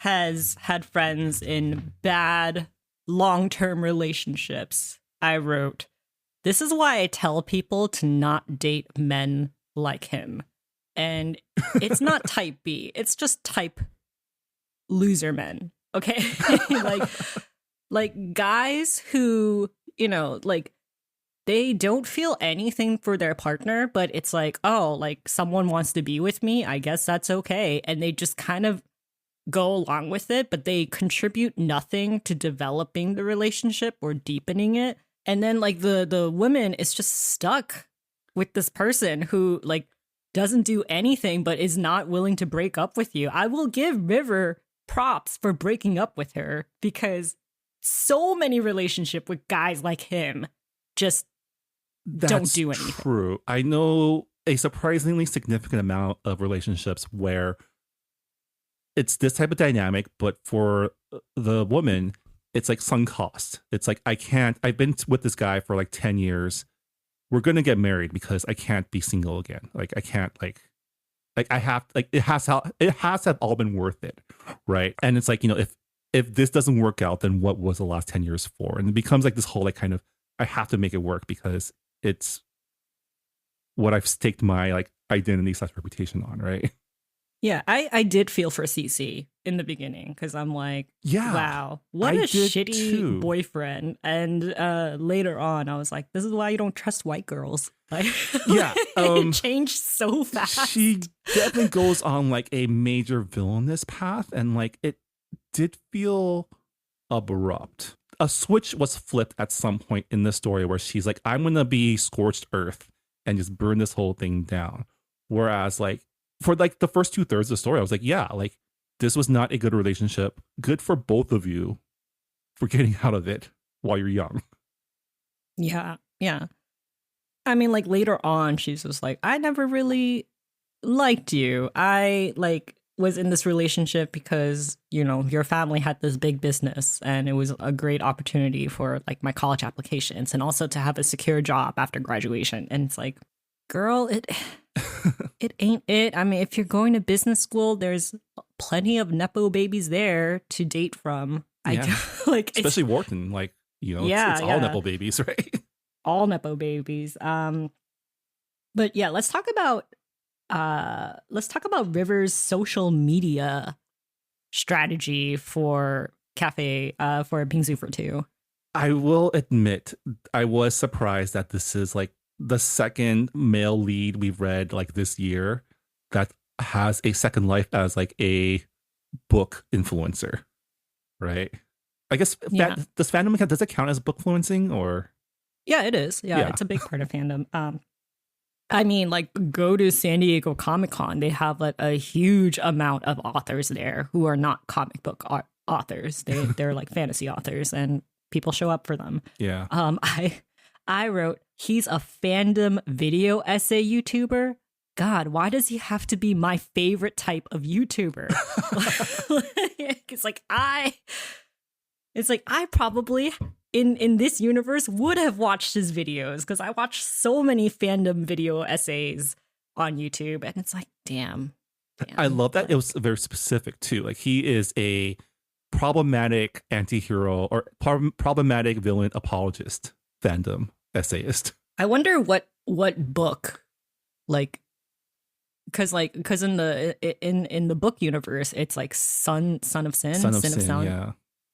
has had friends in bad long-term relationships, I wrote, this is why I tell people to not date men like him. And it's not type B. It's just type loser men. Okay. like guys who, you know, like they don't feel anything for their partner, but it's like, oh, like someone wants to be with me. I guess that's okay. And they just kind of go along with it, but they contribute nothing to developing the relationship or deepening it. And then like the woman is just stuck with this person who like doesn't do anything but is not willing to break up with you. I will give River props for breaking up with her, because so many relationships with guys like him just don't do anything. True. I know a surprisingly significant amount of relationships where it's this type of dynamic, but for the woman, it's like sunk cost. It's like, I've been with this guy for like 10 years. We're going to get married because I can't be single again. Like, I can't I have, like, it has to have all been worth it. Right. And it's like, you know, if this doesn't work out, then what was the last 10 years for? And it becomes like this whole, like, kind of, I have to make it work because it's what I've staked my like identity / reputation on. Right. Yeah, I did feel for Cece in the beginning because I'm like, Yeah, wow, what I a did shitty too. boyfriend. And later on, I was like, this is why you don't trust white girls. Like, Yeah, it changed so she fast. definitely goes on like a major villainous path, and like it did feel abrupt. A switch was flipped at some point in the story where she's like, I'm gonna be scorched earth and just burn this whole thing down. Whereas like for like the first 2/3 of the story, I was like, yeah, like this was not a good relationship. Good for both of you for getting out of it while you're young. Yeah, yeah. I mean, like later on, she's just like, I never really liked you. I like was in this relationship because, you know, your family had this big business and it was a great opportunity for like my college applications and also to have a secure job after graduation. And it's like, girl, it ain't it. I mean, if you're going to business school, there's plenty of nepo babies there to date from. Yeah. Like Especially Wharton, like, you know, yeah, it's all yeah, Nepo babies, right? all nepo babies. But yeah, let's talk about River's social media strategy for cafe for Bingsu for two. I will admit, I was surprised that this is like the second male lead we've read like this year that has a second life as like a book influencer, right? I guess Yeah. does fandom does it count as book influencing or Yeah, it is. Yeah, yeah, it's a big part of fandom. I mean, like, go to San Diego Comic Con. They have like a huge amount of authors there who are not comic book authors. They're like fantasy authors, and people show up for them. yeah. I wrote he's a fandom video essay YouTuber. God, why does he have to be my favorite type of YouTuber? It's like I probably in this universe would have watched his videos because I watch so many fandom video essays on YouTube, and it's like, damn. I love that it was very specific too. Like he is a problematic anti-hero or problematic villain apologist fandom essayist. I wonder what book, like, because in the book universe, it's like son of sin, Son of sin of Sin, sound. yeah.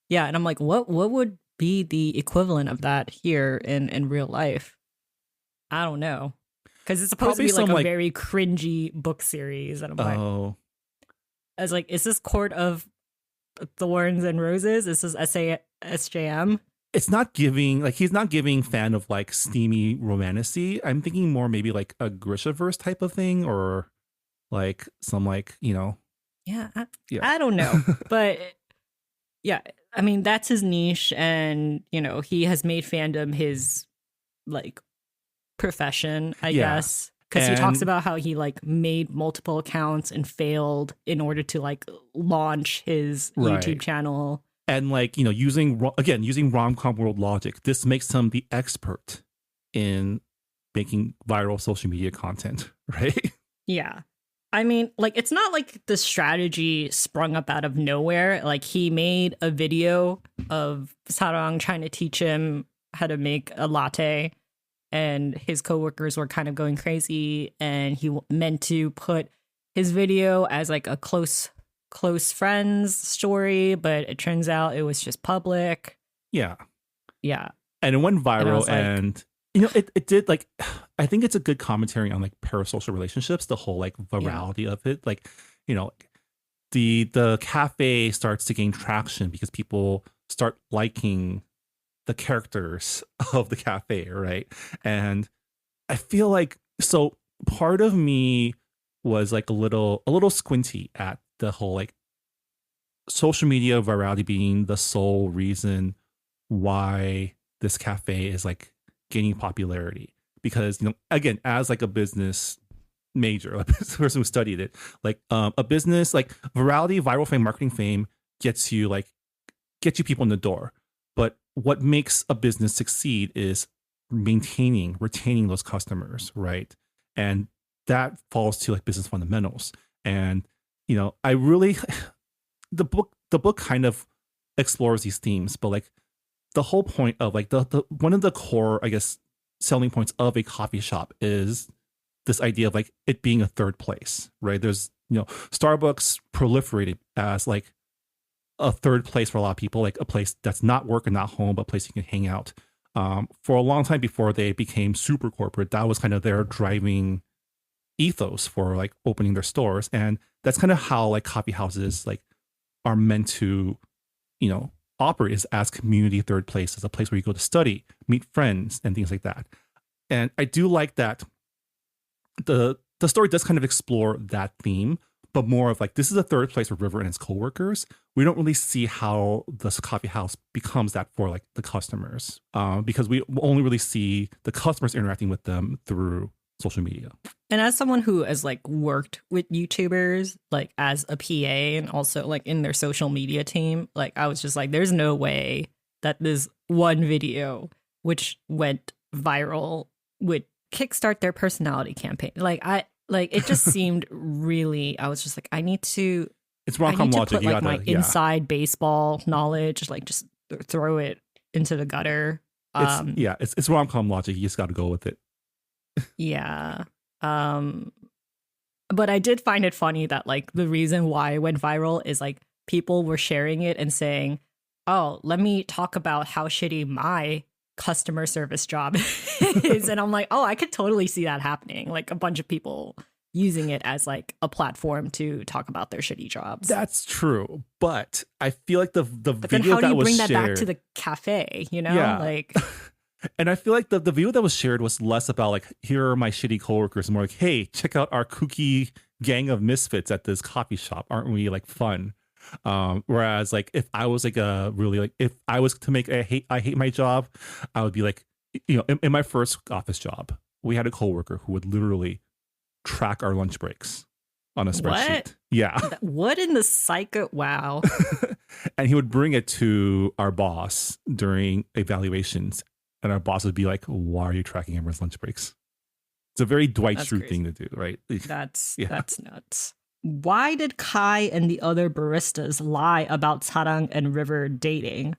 Yeah, and I'm like, what would be the equivalent of that here in real life? I don't know, because it's supposed Probably to be like some, a like- very cringy book series, and I'm like, Oh, I was like, is this Court of Thorns and Roses? Is this SJM? it's not giving like he's not giving fan of like steamy romanticy. I'm thinking more maybe like a Grishaverse type of thing or like some like, you know, Yeah, yeah. I don't know, but yeah, I mean that's his niche, and you know he has made fandom his like profession, I Yeah. guess, because he talks And- about how he like made multiple accounts and failed in order to like launch his Right. YouTube channel. And like, you know, using rom-com world logic, this makes him the expert in making viral social media content, right? Yeah. I mean, like, it's not like the strategy sprung up out of nowhere. Like, he made a video of Sarang trying to teach him how to make a latte, and his coworkers were kind of going crazy, and he meant to put his video as like a close friends story, but it turns out it was just public. Yeah. Yeah. And it went And I viral was like- and you know, it did like I think it's a good commentary on like parasocial relationships, the whole like virality of it. Like, you know, the cafe starts to gain traction because people start liking the characters of the cafe, right? And I feel like so part of me was like a little squinty at the whole like social media virality being the sole reason why this cafe is like gaining popularity. Because, you know, again, as like a business major, a business person who studied it, like a business like virality, viral fame, marketing fame gets you people in the door. But what makes a business succeed is retaining those customers, right? And that falls to like business fundamentals. And, you know, I really the book kind of explores these themes, but like the whole point of like the one of the core, I guess, selling points of a coffee shop is this idea of like it being a third place, right? There's Starbucks proliferated as like a third place for a lot of people, like a place that's not work and not home, but a place you can hang out. For a long time before they became super corporate, that was kind of their driving ethos for like opening their stores. And that's kind of how like coffee houses like are meant to, operate as community third place, as a place where you go to study, meet friends, and things like that. And I do like that the story does kind of explore that theme, but more of like, this is a third place for River and his coworkers. We don't really see how this coffee house becomes that for like the customers, because we only really see the customers interacting with them through social media. And as someone who has like worked with YouTubers, like as a PA and also like in their social media team, like I was just like, there's no way that this one video, which went viral, would kickstart their personality campaign. It just seemed really, I was just like, it's rom-com logic. Put like my inside baseball knowledge, like just throw it into the gutter. It's rom-com logic. You just got to go with it. Yeah. But I did find it funny that like the reason why it went viral is like people were sharing it and saying, oh, let me talk about how shitty my customer service job is. And I'm like, oh, I could totally see that happening. Like a bunch of people using it as like a platform to talk about their shitty jobs. That's true. But I feel like the video that was shared. But then how do you bring that back to the cafe, Yeah. Like... And I feel like the video that was shared was less about like, here are my shitty coworkers, more like, hey, check out our kooky gang of misfits at this coffee shop. Aren't we like fun? Whereas like if I was like if I was to make I hate my job, I would be like, in my first office job, we had a coworker who would literally track our lunch breaks on a spreadsheet. What? Yeah. What in the psycho? Wow. And he would bring it to our boss during evaluations. And our boss would be like, why are you tracking everyone's lunch breaks? It's a very Dwight Schrute thing to do, right? That's nuts. Why did Kai and the other baristas lie about Sarang and River dating?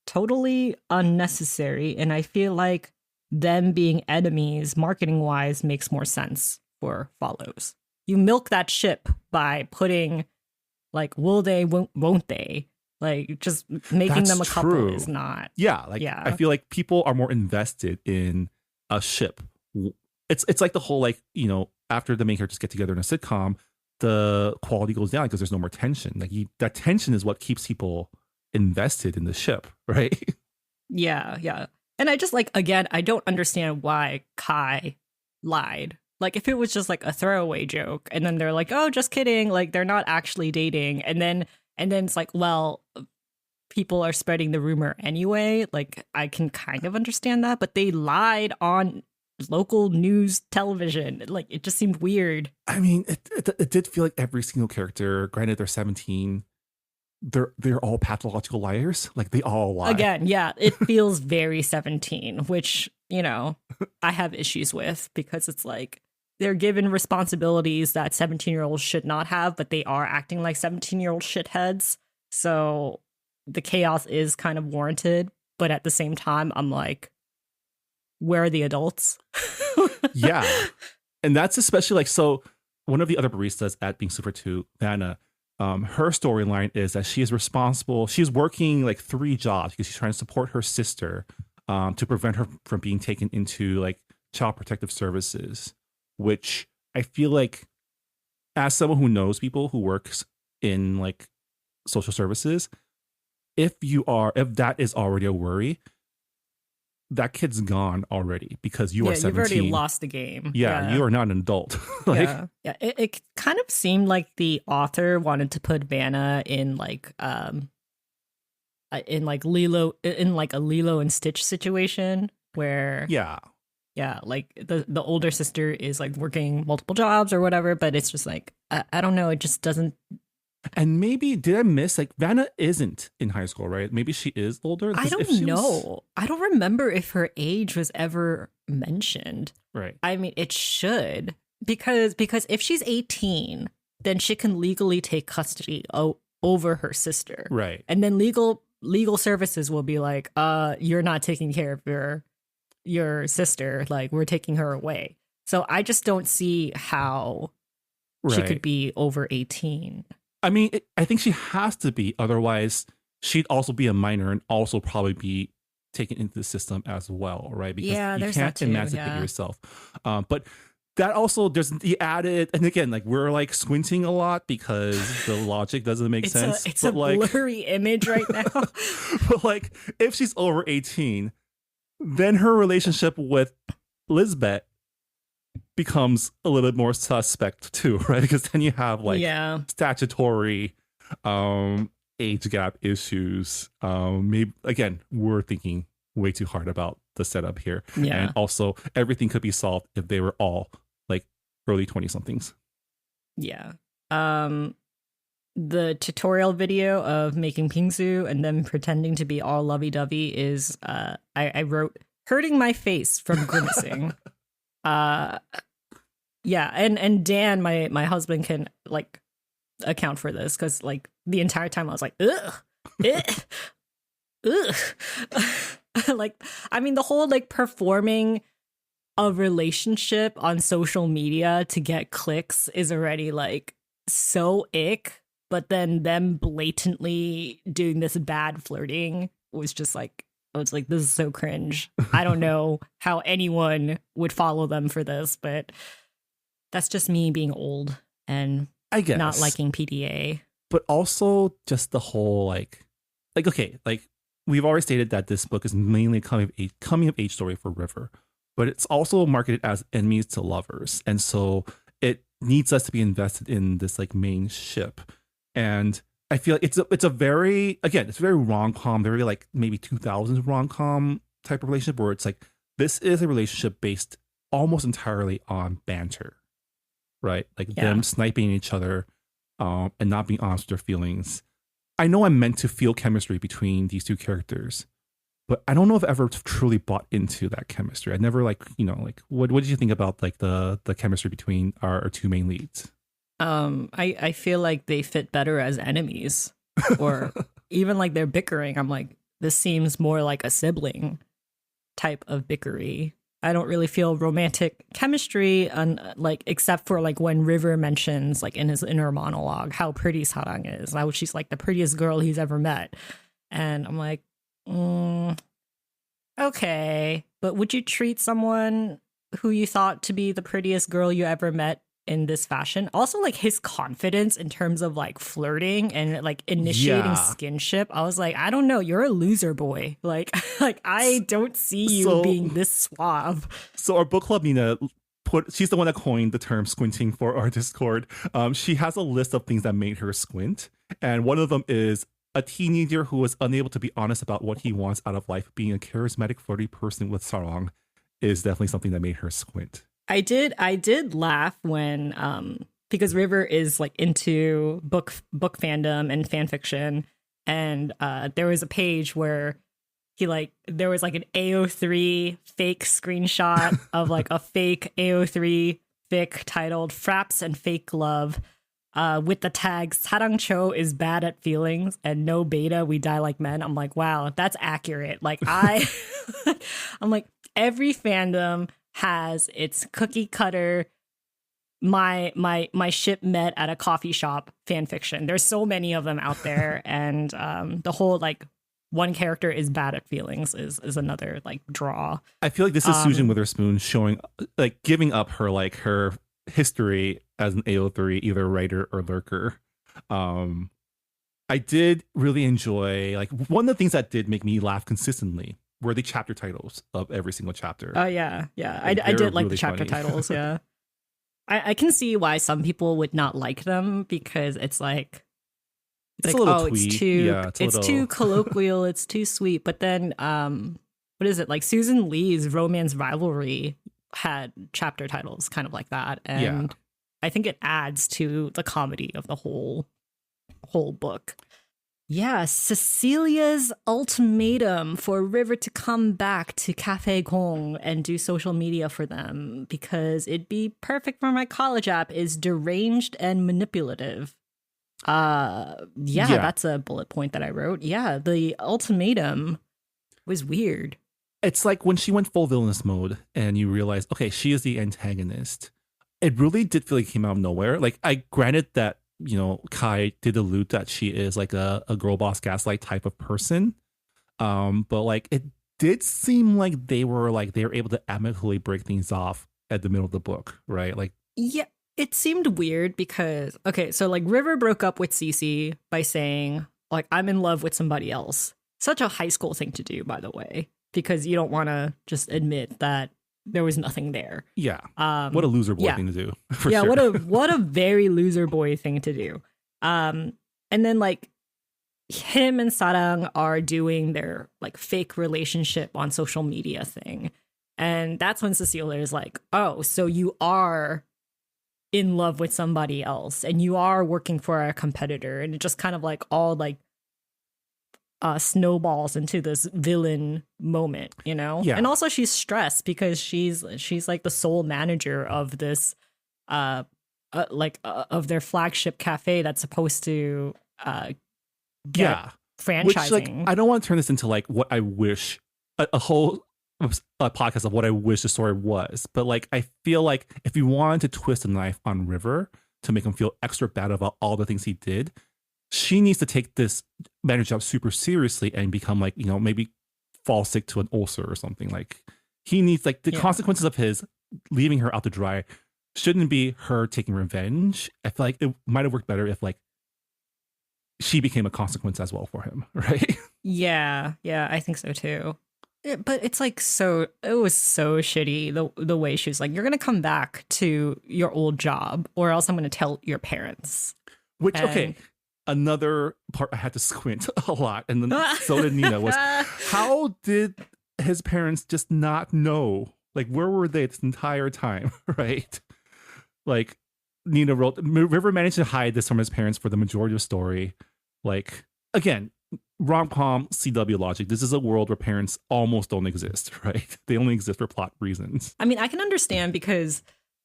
Totally unnecessary. And I feel like them being enemies, marketing-wise, makes more sense for follows. You milk that ship by putting, like, will they, won't they? Like, just making them a couple is not. Yeah, I feel like people are more invested in a ship. It's like the whole, like, after the main characters get together in a sitcom, the quality goes down because there's no more tension. Like, that tension is what keeps people invested in the ship, right? Yeah. And I just, like, again, I don't understand why Kai lied. Like, if it was just, like, a throwaway joke, and then they're like, oh, just kidding, like, they're not actually dating, and then it's like, well, people are spreading the rumor anyway. Like, I can kind of understand that, but they lied on local news television. Like, it just seemed weird. I mean, it did feel like every single character, granted they're 17, they're all pathological liars. Like, they all lie. Again, yeah, it feels very 17, which, I have issues with, because it's like, they're given responsibilities that 17-year-olds should not have, but they are acting like 17-year-old shitheads. So the chaos is kind of warranted. But at the same time, I'm like, where are the adults? Yeah. And that's especially like, so one of the other baristas at Bingsu for Two, Vanna, her storyline is that she is responsible. She's working like 3 jobs because she's trying to support her sister to prevent her from being taken into like child protective services. Which I feel like, as someone who knows people who works in like social services, if that is already a worry, that kid's gone already because you are 17. You've already lost the game. Yeah, you are not an adult. Yeah. It kind of seemed like the author wanted to put Vanna in like a Lilo and Stitch situation where like the older sister is like working multiple jobs or whatever, but it's just like I don't know, it just doesn't. And maybe did I miss, like, Vanna isn't in high school, right? Maybe she is older. I don't know. I don't remember if her age was ever mentioned. Right. I mean, it should, because if she's 18, then she can legally take custody over her sister. Right. And then legal services will be like, you're not taking care of your sister, like, we're taking her away. So I just don't see how she could Right. be over 18. I mean, I think she has to be. Otherwise, she'd also be a minor and also probably be taken into the system as well, right? Because Yeah, you there's can't that too. emancipate Yeah. yourself. But that also, there's the added, and again, like we're like squinting a lot because the logic doesn't make sense. It's but a like, blurry image right now. but like, if she's over 18, then her relationship with Lisbeth becomes a little bit more suspect too, right? Because then you have like Yeah. statutory age gap issues. Maybe again, we're thinking way too hard about the setup here. Yeah. And also everything could be solved if they were all like early 20 somethings. Yeah. The tutorial video of making Bingsu and then pretending to be all lovey-dovey is I wrote hurting my face from grimacing. Yeah, and Dan, my husband, can like account for this because like the entire time I was like, ugh, ugh, ugh. Like, I mean, the whole like performing a relationship on social media to get clicks is already like so ick, but then them blatantly doing this bad flirting was just like, I was like, this is so cringe. I don't know how anyone would follow them for this, but that's just me being old and I guess not liking PDA. But also just the whole like okay, like we've already stated that this book is mainly a coming of age story for River, but it's also marketed as enemies to lovers, and so it needs us to be invested in this like main ship. And I feel like it's a very, again, it's very rom-com, very like maybe 2000s rom-com type of relationship where it's like this is a relationship based almost entirely on banter, right? Like them sniping each other and not being honest with their feelings. I know I'm meant to feel chemistry between these two characters, but I don't know if I ever truly bought into that chemistry. I never like, like what did you think about like the chemistry between our two main leads? I feel like they fit better as enemies, or even like they're bickering. I'm like, this seems more like a sibling type of bickery. I don't really feel romantic chemistry, like except for like when River mentions like in his inner monologue how pretty Sarang is. How she's like the prettiest girl he's ever met, and I'm like, okay, but would you treat someone who you thought to be the prettiest girl you ever met in this fashion? Also, like his confidence in terms of like flirting and like initiating skinship, I was like, I don't know, you're a loser boy. Like I don't see you being this suave. So our book club Nina she's the one that coined the term squinting for our Discord. She has a list of things that made her squint, and one of them is a teenager who was unable to be honest about what he wants out of life. Being a charismatic, flirty person with Sarang is definitely something that made her squint. I did laugh when because River is like into book fandom and fan fiction, and there was a page where there was like an AO3 fake screenshot of like a fake AO3 fic titled Fraps and Fake Love, with the tag Sarang Cho is bad at feelings and no beta, we die like men. I'm like, wow, that's accurate. Like I'm like, every fandom has its cookie cutter my ship met at a coffee shop fan fiction. There's so many of them out there, and the whole like one character is bad at feelings is another like draw. I feel like this is Sujin Witherspoon showing like giving up her history as an AO3 either writer or lurker. I did really enjoy, like, one of the things that did make me laugh consistently were the chapter titles of every single chapter. Oh yeah. I did like really the chapter titles. Yeah. I can see why some people would not like them, because it's like it's like, oh, twee. It's too colloquial, it's too sweet. But then what is it, like Susan Lee's Romance Rivalry had chapter titles kind of like that, and I think it adds to the comedy of the whole book. Yeah, Cecilia's ultimatum for River to come back to Cafe Gong and do social media for them because it'd be perfect for my college app is deranged and manipulative. That's a bullet point that I wrote. Yeah, the ultimatum was weird. It's like when she went full villainous mode and you realize, okay, she is the antagonist. it really did feel like it came out of nowhere. Like, I granted that, Kai did allude that she is like a girl boss gaslight type of person. But like it did seem like they were able to amicably break things off at the middle of the book, right? Like, yeah, it seemed weird because, okay, so like River broke up with Cece by saying, like, I'm in love with somebody else. Such a high school thing to do, by the way, because you don't want to just admit that there was nothing there. Yeah. What a loser boy thing to do. Yeah, sure. what a very loser boy thing to do. And then like him and Sarang are doing their like fake relationship on social media thing. And that's when Cecilia is like, oh, so you are in love with somebody else and you are working for a competitor. And it just kind of like all like snowballs into this villain moment, Yeah. And also she's stressed because she's like the sole manager of this of their flagship cafe that's supposed to get franchising. Which, like, I don't want to turn this into like what I wish a whole podcast of what I wish the story was, but like I feel like if you wanted to twist a knife on River to make him feel extra bad about all the things he did, she needs to take this manager job super seriously and become like, maybe fall sick to an ulcer or something. Like, he needs, like, the consequences of his leaving her out to dry shouldn't be her taking revenge. I feel like it might have worked better if like she became a consequence as well for him, right? Yeah, I think so too. But it's like it was so shitty the way she was like, you're gonna come back to your old job or else I'm gonna tell your parents. Which, okay, another part I had to squint a lot, and then so did Nina, was how did his parents just not know? Like, where were they this entire time, right? Like, Nina wrote, River managed to hide this from his parents for the majority of the story. Like, again, rom-com CW logic. This is a world where parents almost don't exist, right? They only exist for plot reasons. I mean, I can understand because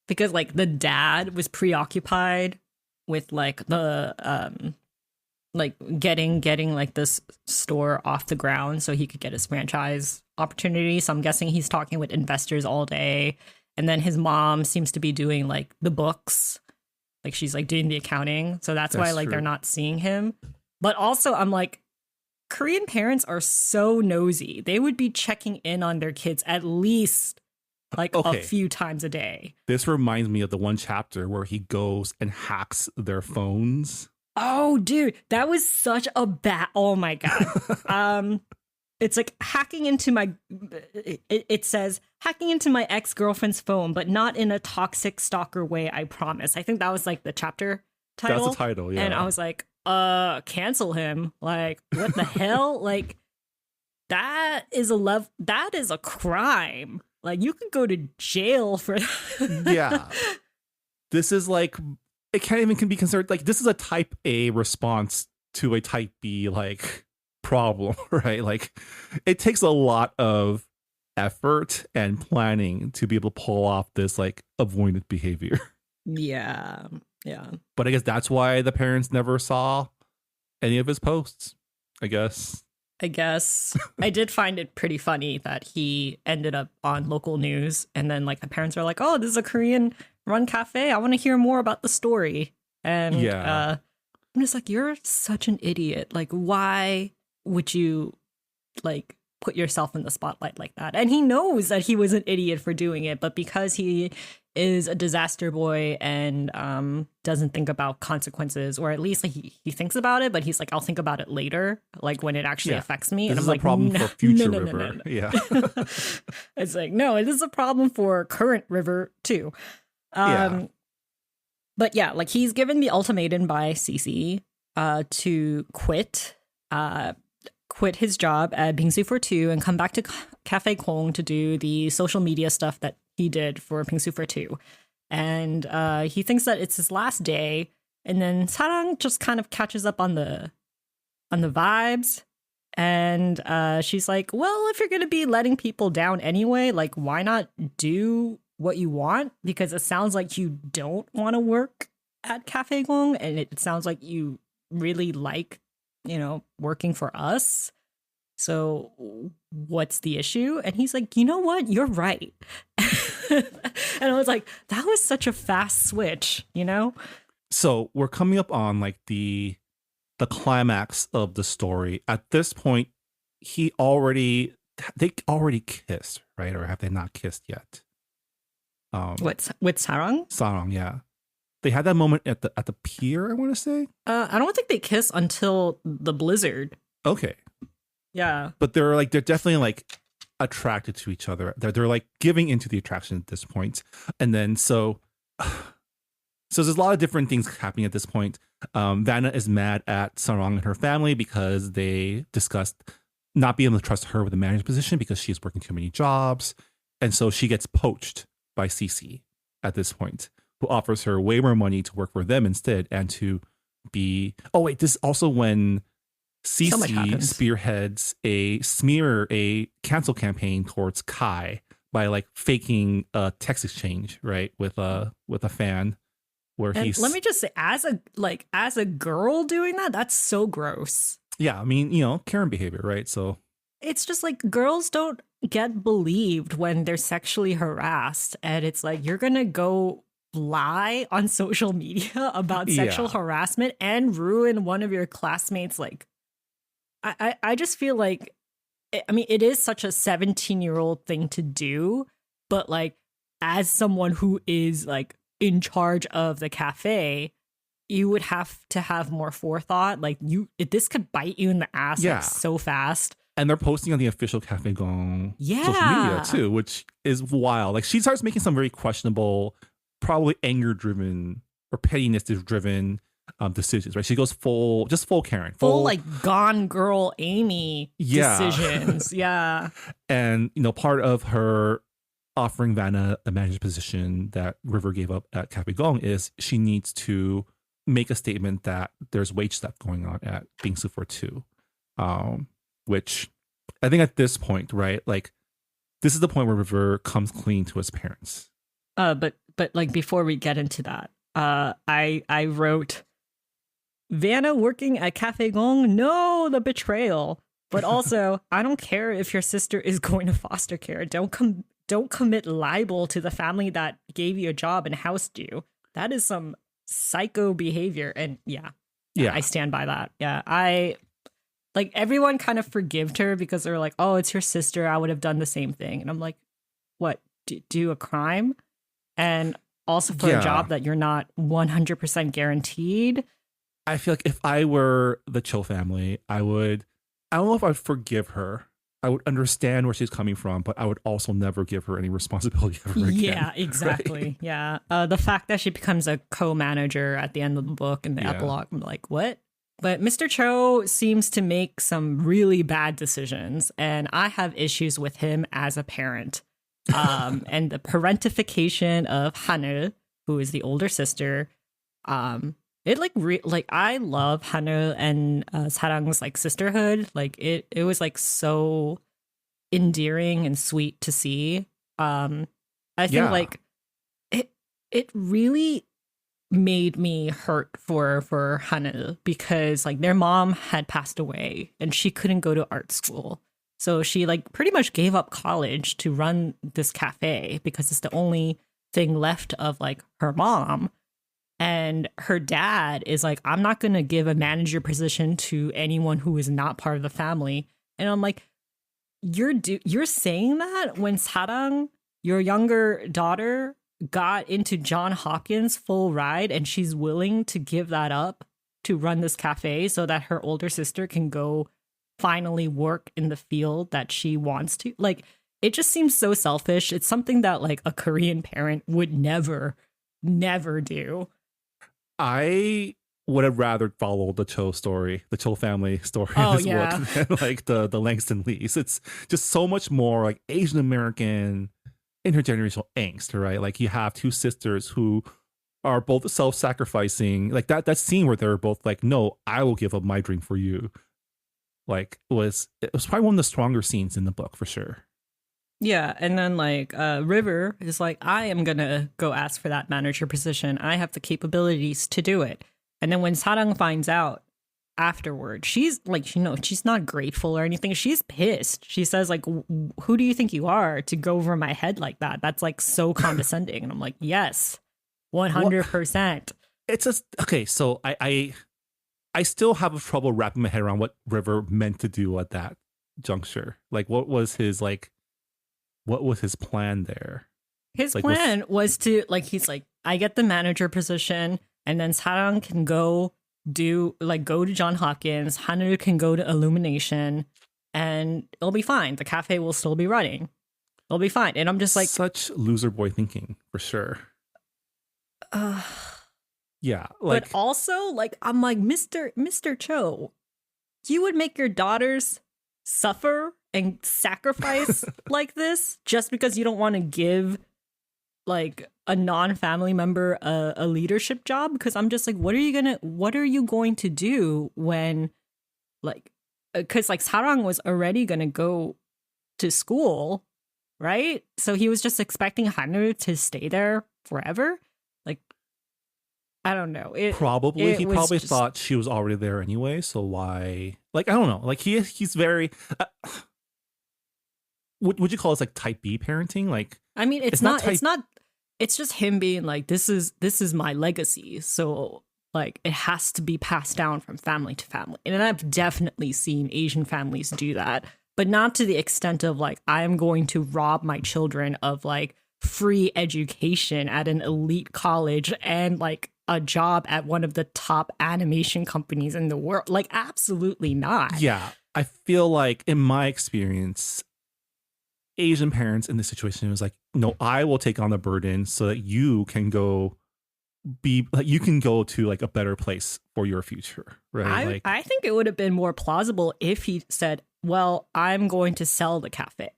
like the dad was preoccupied with like the like getting like this store off the ground so he could get his franchise opportunity. So I'm guessing he's talking with investors all day. And then his mom seems to be doing like the books. Like, she's like doing the accounting. So that's why like true. They're not seeing him. But also I'm like, Korean parents are so nosy. They would be checking in on their kids at least like a few times a day. This reminds me of the one chapter where he goes and hacks their phones. Oh, dude, that was such a bad. Oh, my God. It's like hacking into my. It says hacking into my ex-girlfriend's phone, but not in a toxic stalker way, I promise. I think that was like the chapter title. That's the title, yeah. And I was like, cancel him. Like, what the hell? Like, that is a crime. Like, you could go to jail for that. Yeah. This is like, it can't even can be considered, like, this is a type A response to a type B, like, problem, right? Like, it takes a lot of effort and planning to be able to pull off this, like, avoidant behavior. Yeah. But I guess that's why the parents never saw any of his posts, I guess. I did find it pretty funny that he ended up on local news and then like the parents are like, oh, this is a Korean run cafe. I want to hear more about the story. And I'm just like, you're such an idiot. Like, why would you like put yourself in the spotlight like that? And he knows that he was an idiot for doing it, but because he is a disaster boy and doesn't think about consequences, or at least like he thinks about it, but he's like, I'll think about it later, like when it actually affects me. This and is I'm like, a problem for future River. No. Yeah. It's like, no, this is a problem for current River too. But yeah, like he's given the ultimatum by Cece to quit his job at Bingsu for Two and come back to Cafe Kong to do the social media stuff that he did for Bingsu for Two. And he thinks that it's his last day. And then Sarang just kind of catches up on the vibes. And she's like, well, if you're going to be letting people down anyway, like, why not do what you want? Because it sounds like you don't want to work at Cafe Kong. And it sounds like you really like, working for us. So what's the issue? And he's like, you know what? You're right. And I was like, that was such a fast switch, you know? So we're coming up on like the climax of the story. At this point, they already kissed, right? Or have they not kissed yet? With Sarang? Sarang, yeah. They had that moment at the pier, I want to say. I don't think they kiss until the blizzard. Okay. Yeah. But they're definitely like attracted to each other. They're like giving into the attraction at this point. And then so there's a lot of different things happening at this point. Vanna is mad at Sarang and her family because they discussed not being able to trust her with a manager position because she's working too many jobs. And so she gets poached by Cece at this point, who offers her way more money to work for them instead and to be... Oh, wait, this is also when Cece spearheads a cancel campaign towards Kai by like faking a text exchange, right, with a fan where he's... Let me just say, as a girl doing that, that's so gross. Yeah, I mean, you know, Karen behavior, right? So it's just like girls don't get believed when they're sexually harassed. And it's like, you're going to go lie on social media about sexual harassment and ruin one of your classmates. Like, I just feel like, I mean, it is such a 17-year-old thing to do. But like, as someone who is like in charge of the cafe, you would have to have more forethought. Like this could bite you in the ass like, so fast. And they're posting on the official Cafe Gong social media too, which is wild. Like she starts making some very questionable, probably anger-driven or pettiness-driven decisions, right? She goes full Karen. Full like Gone Girl Amy decisions. Yeah. And, you know, part of her offering Vanna a manager position that River gave up at Cafe Gong is she needs to make a statement that there's wage theft going on at Bingsu for 2. Which I think at this point, right, like this is the point where River comes clean to his parents. But like before we get into that, I wrote Vanna working at Cafe Gong. No, the betrayal. But also, I don't care if your sister is going to foster care. Don't commit libel to the family that gave you a job and housed you. That is some psycho behavior. And yeah, I stand by that. Yeah, like everyone kind of forgived her because they're like, oh, it's your sister. I would have done the same thing. And I'm like, what? Do a crime? And also for a job that you're not 100% guaranteed. I feel like if I were the Cho family, I don't know if I'd forgive her. I would understand where she's coming from, but I would also never give her any responsibility ever again. Yeah, exactly. Right? Yeah. The fact that she becomes a co-manager at the end of the book and the epilogue, I'm like, what? But Mr. Cho seems to make some really bad decisions, and I have issues with him as a parent. And the parentification of Haneul, who is the older sister, it like I love Haneul and Sarang's like sisterhood. Like it was like so endearing and sweet to see. I think like it really made me hurt for Haneul because like their mom had passed away and she couldn't go to art school. So she like pretty much gave up college to run this cafe because it's the only thing left of like her mom. And her dad is like, I'm not going to give a manager position to anyone who is not part of the family. And I'm like, you're saying that when Sarang, your younger daughter, got into John Hawkins' full ride and she's willing to give that up to run this cafe so that her older sister can go finally work in the field that she wants to. Like, it just seems so selfish. It's something that like a Korean parent would never do. I would have rather followed the Cho family story in this book than like the Langston Lees. It's just so much more like Asian American intergenerational angst, right? Like you have two sisters who are both self-sacrificing. Like that scene where they're both like, no, I will give up my dream for you. Like it was probably one of the stronger scenes in the book for sure. Yeah, and then like River is like, I am gonna go ask for that manager position. I have the capabilities to do it. And then when Sarang finds out, afterward. She's like, she's not grateful or anything. She's pissed. She says like, who do you think you are to go over my head like that? That's like so condescending. And I'm like, yes, 100%. It's just okay. So I still have trouble wrapping my head around what River meant to do at that juncture. Like, what was his plan there? His plan was to like, he's like, I get the manager position, and then Sarang can go to John Hopkins, Haneru can go to Illumination, and it'll be fine. The cafe will still be running. It'll be fine. And I'm just like, such loser boy thinking for sure. Yeah, like, but also like, I'm like, Mr. Cho, you would make your daughters suffer and sacrifice like this just because you don't want to give like a non-family member a leadership job? Because I'm just like, what are you going to do when, like, because like Sarang was already gonna go to school, right? So he was just expecting Haneru to stay there forever. Like, I don't know. He probably thought she was already there anyway. So why? Like, I don't know. Like he's very. Would you call this like type B parenting? Like, I mean, it's not. It's just him being like, this is my legacy. So like, it has to be passed down from family to family. And I've definitely seen Asian families do that, but not to the extent of like, I'm going to rob my children of like free education at an elite college and like a job at one of the top animation companies in the world. Like, absolutely not. Yeah. I feel like in my experience, Asian parents in this situation was like, no, I will take on the burden so that you can go to like a better place for your future, right? I think it would have been more plausible if he said, well, I'm going to sell the cafe.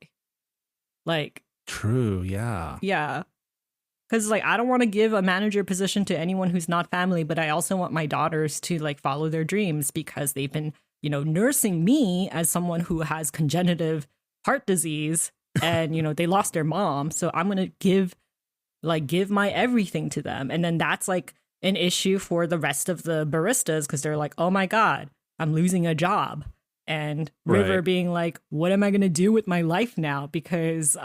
Like, true, yeah. Yeah. Because like, I don't want to give a manager position to anyone who's not family, but I also want my daughters to like follow their dreams because they've been, nursing me as someone who has congenitive heart disease and, they lost their mom. So I'm going to give my everything to them. And then that's like an issue for the rest of the baristas because they're like, oh my God, I'm losing a job. And River being like, what am I going to do with my life now? Because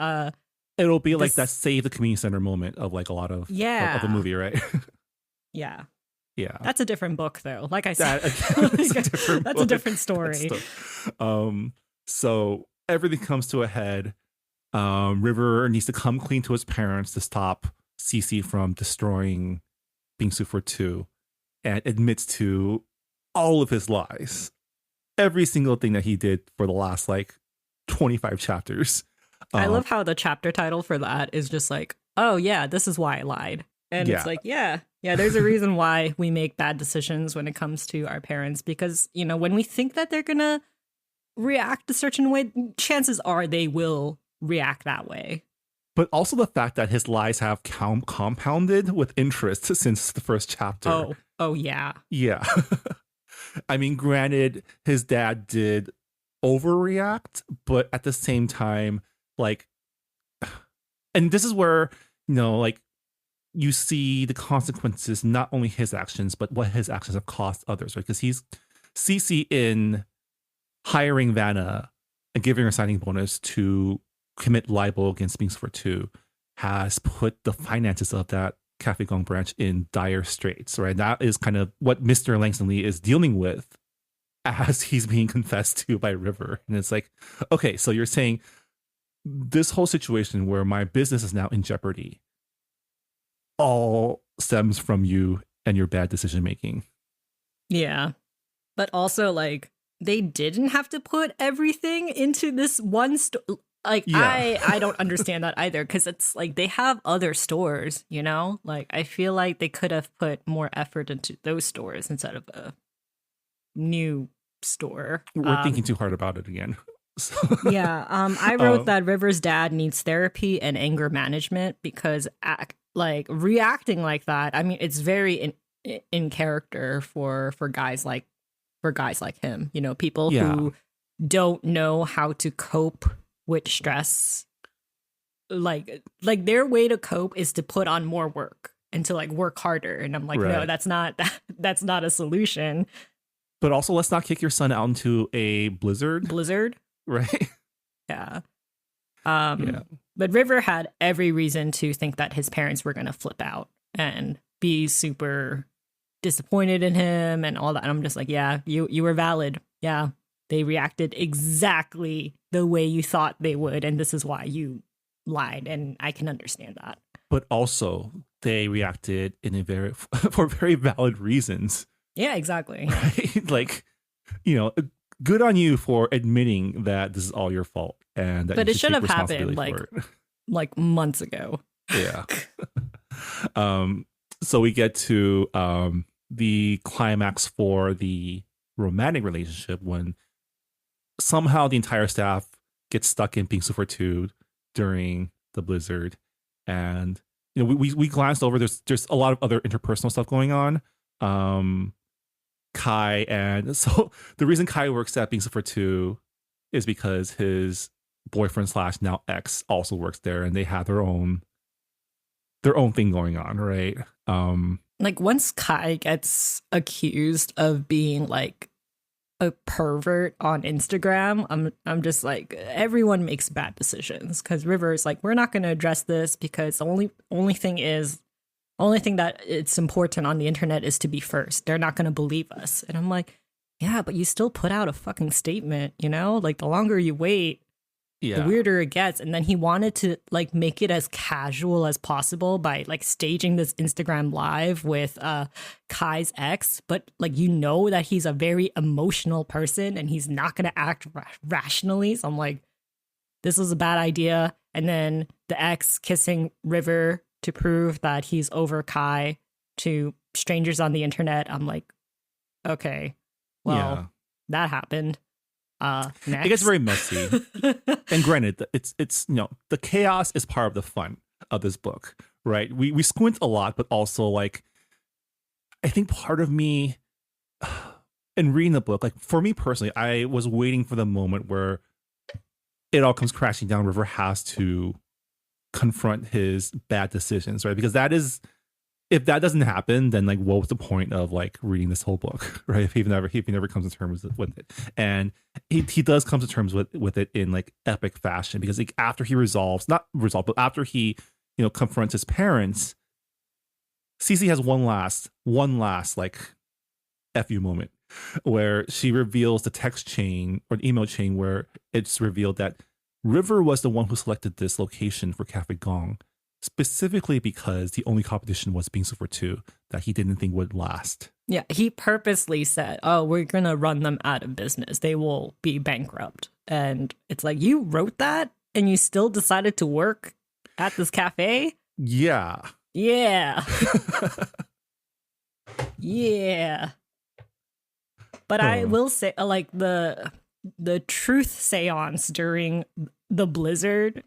it'll be like that save the community center moment of like a lot of the movie, right? Yeah. Yeah. That's a different book though. Like I said, that's a different story. So everything comes to a head. River needs to come clean to his parents to stop Cece from destroying Bingsu for 2 and admits to all of his lies. Every single thing that he did for the last like 25 chapters. I love how the chapter title for that is just like, oh yeah, this is why I lied. And it's like, yeah, there's a reason why we make bad decisions when it comes to our parents. Because, when we think that they're going to react a certain way, chances are they will react that way. But also the fact that his lies have compounded with interest since the first chapter. Oh yeah. Yeah. I mean, granted, his dad did overreact, but at the same time, like, and this is where, like, you see the consequences, not only his actions, but what his actions have cost others, right? Because he's CC in hiring Vanna and giving her a signing bonus to commit libel against Bingsu for 2 has put the finances of that Cafe Gong branch in dire straits, right? That is kind of what Mr. Langston Lee is dealing with as he's being confessed to by River. And it's like, okay, so you're saying this whole situation where my business is now in jeopardy all stems from you and your bad decision making. Yeah. But also, like, they didn't have to put everything into this one store. Like, yeah. I don't understand that either, because it's like they have other stores, Like, I feel like they could have put more effort into those stores instead of a new store. We're thinking too hard about it again. Yeah. I wrote that River's dad needs therapy and anger management because reacting like that, I mean, it's very in character for guys like him, people who don't know how to cope with stress. Like their way to cope is to put on more work and to like work harder. And I'm like, no, that's not a solution. But also, let's not kick your son out into a blizzard. Blizzard. Right? Yeah. Yeah. But River had every reason to think that his parents were going to flip out and be super disappointed in him and all that. And I'm just like, yeah, you were valid. Yeah. They reacted exactly the way you thought they would. And this is why you lied. And I can understand that. But also, they reacted in a for very valid reasons. Yeah, exactly. Right? Like, you know, good on you for admitting that this is all your fault. And that but you it should have happened like months ago. Yeah. So we get to the climax for the romantic relationship when somehow the entire staff gets stuck in Bingsu for 2 during the blizzard. And you know, we glanced over there's a lot of other interpersonal stuff going on. Kai, and so the reason Kai works at Bingsu for 2 is because his boyfriend / now ex also works there, and they have their own thing going on, right? Like once Kai gets accused of being like a pervert on Instagram, I'm just like, everyone makes bad decisions, because River is like, we're not going to address this because the only thing that it's important on the internet is to be first. They're not going to believe us. And I'm like, yeah, but you still put out a fucking statement, you know? Like the longer you wait, the weirder it gets. And then he wanted to like make it as casual as possible by like staging this Instagram live with Kai's ex. But like, you know that he's a very emotional person and he's not going to act rationally. So I'm like, this was a bad idea. And then the ex kissing River to prove that he's over Kai to strangers on the internet. I'm like, okay, well, that happened. Next. It gets very messy. And granted, it's you know, the chaos is part of the fun of this book, right? We squint a lot, but also like, I think part of me in reading the book, like for me personally, I was waiting for the moment where it all comes crashing down. River has to confront his bad decisions, right? Because that is, if that doesn't happen, then like what was the point of like reading this whole book, right? If he never comes to terms with it. And he does come to terms with it in like epic fashion, because like after he but after he, you know, confronts his parents, Cece has one last like FU moment where she reveals the text chain or the email chain where it's revealed that River was the one who selected this location for Cafe Gong, specifically because the only competition was Bingsu for 2 that he didn't think would last. Yeah, he purposely said, oh, we're going to run them out of business. They will be bankrupt. And it's like, you wrote that and you still decided to work at this cafe? Yeah. Yeah. Yeah. But I will say, like, the truth seance during the blizzard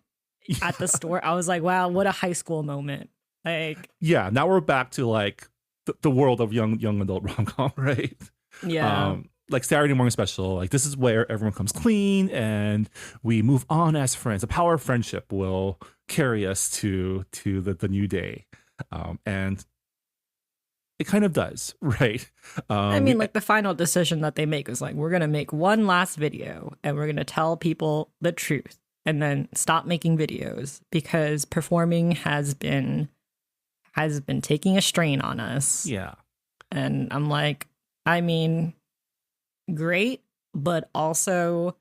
at the store, I was like, wow, what a high school moment. Like, yeah, now we're back to like the world of young adult rom-com, right? Yeah. Like Saturday Morning Special, like this is where everyone comes clean and we move on as friends. The power of friendship will carry us to the new day. And it kind of does, right? I mean, like the final decision that they make is like, we're going to make one last video and we're going to tell people the truth and then stop making videos, because performing has been taking a strain on us. Yeah. And I'm like, I mean, great, but also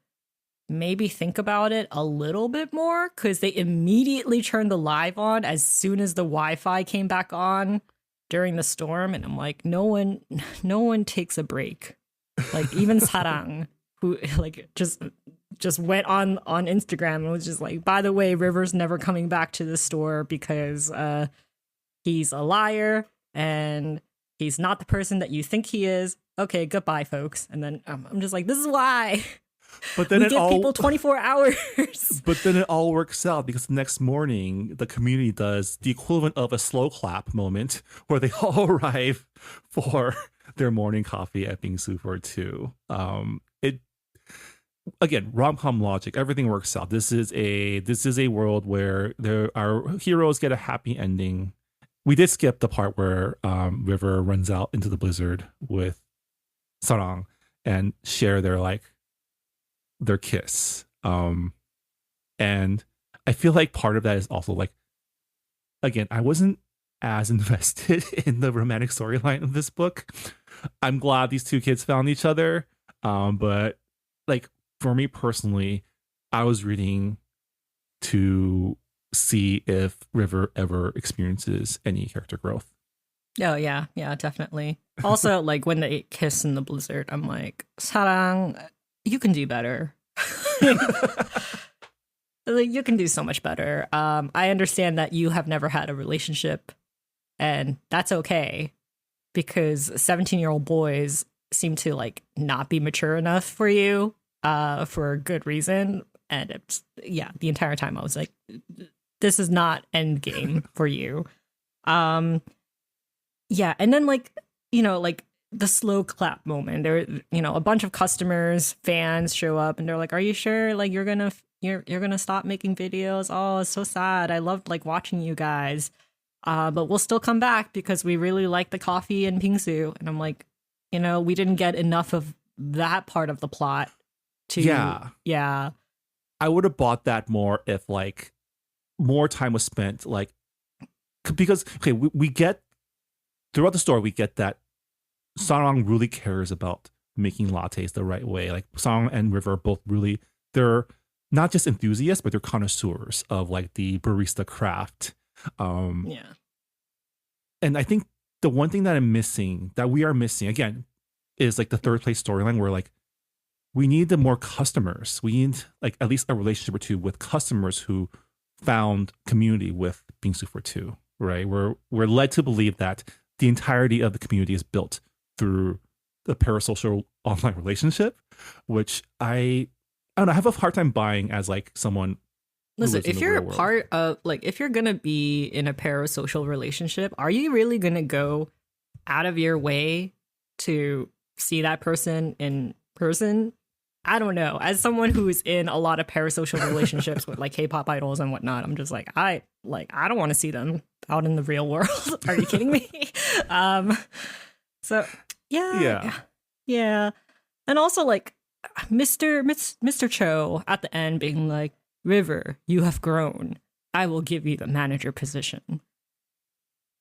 maybe think about it a little bit more, because they immediately turned the live on as soon as the Wi-Fi came back on during the storm. And I'm like, no one takes a break. Like even Sarang, who like just went on Instagram and was just like, by the way, River's never coming back to the store because he's a liar and he's not the person that you think he is. Okay, goodbye, folks. And then I'm just like, this is why. But then we give people 24 hours. But then it all works out, because the next morning the community does the equivalent of a slow clap moment where they all arrive for their morning coffee at Bingsu for 2. It again, rom-com logic, everything works out. This is a world where our heroes get a happy ending. We did skip the part where River runs out into the blizzard with Sarang, and share their kiss. And I feel like part of that is also like, again, I wasn't as invested in the romantic storyline of this book. I'm glad these two kids found each other. But like for me personally, I was reading to see if River ever experiences any character growth. Oh yeah, definitely. Also, like when they kiss in the blizzard, I'm like, Sarang, you can do better. Like, you can do so much better. I understand that you have never had a relationship, and that's okay, because 17-year-old boys seem to like not be mature enough for you, for a good reason. And it's, the entire time I was like, this is not end game for you. And then like, like the slow clap moment. There, a bunch of customers, fans show up, and they're like, "Are you sure? Like you're gonna stop making videos? Oh, it's so sad. I loved like watching you guys, but we'll still come back because we really like the coffee and Bingsu." And I'm like, we didn't get enough of that part of the plot. Yeah. I would have bought that more if like more time was spent, like, because we get throughout the story, we get that Sarang really cares about making lattes the right way. Like Sarang and River are both really, they're not just enthusiasts, but they're connoisseurs of like the barista craft. And I think the one thing that we are missing again is like the third place storyline, where like we need the more customers. We need like at least a relationship or two with customers who found community with Bingsu for Two, right? We're led to believe that the entirety of the community is built through the parasocial online relationship, which I don't know, I have a hard time buying as like someone. Listen, if you're a part of, like, if you're going to be in a parasocial relationship, are you really going to go out of your way to see that person in person? I don't know. As someone who's in a lot of parasocial relationships with like K-pop idols and whatnot, I'm just like, I don't want to see them out in the real world. Are you kidding me? So yeah. And also like Mr. Cho at the end being like, "River, you have grown. I will give you the manager position."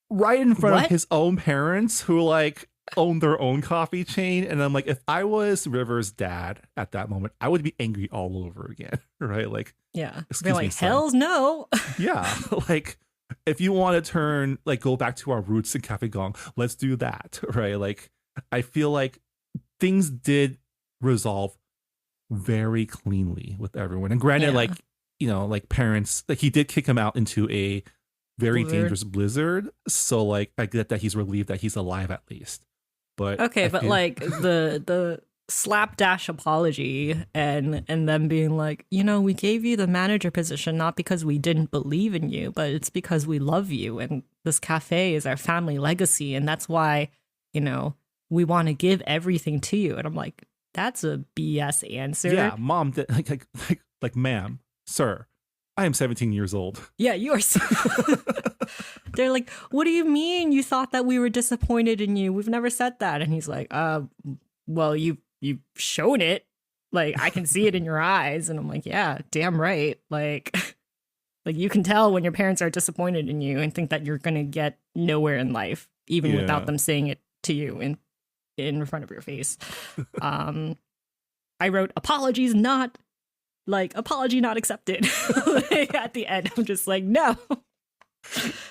Right in front of his own parents, who like own their own coffee chain. And I'm like, if I was River's dad at that moment, I would be angry all over again. Right? Like, they're like, "Hells no." Yeah. Like, if you want to go back to our roots in Cafe Gong, let's do that. Right? Like, I feel like things did resolve very cleanly with everyone. And granted, like, like parents, like he did kick him out into a very dangerous blizzard. So like, I get that he's relieved that he's alive at least. But like the slapdash apology and them being like, we gave you the manager position not because we didn't believe in you, but it's because we love you, and this cafe is our family legacy, and that's why we want to give everything to you. And I'm like, that's a BS answer. Yeah, mom, like, ma'am, sir, I am 17 years old. Yeah, you are. They're like, "What do you mean? You thought that we were disappointed in you? We've never said that." And he's like, well, you've shown it. Like, I can see it in your eyes." And I'm like, yeah, damn right. Like you can tell when your parents are disappointed in you and think that you're going to get nowhere in life, even without them saying it to you in front of your face. I wrote apology not accepted. Like, at the end, I'm just like, no.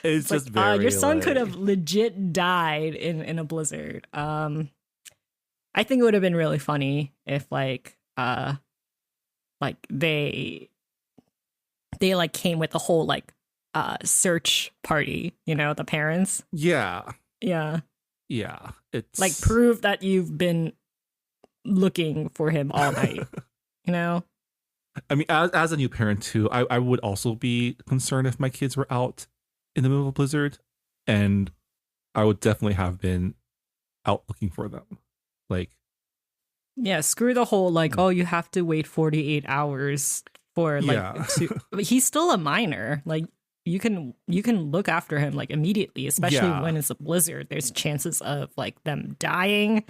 It's just like, very your son could have legit died in a blizzard. I think it would have been really funny if like they like came with the whole like search party, the parents. Yeah. It's like, prove that you've been looking for him all night. I mean, as a new parent too, I would also be concerned if my kids were out in the middle of a blizzard, and I would definitely have been out looking for them. Like, yeah, screw the whole like, oh, you have to wait 48 hours for like he's still a minor. Like, you can look after him like immediately, especially when it's a blizzard. There's chances of like them dying.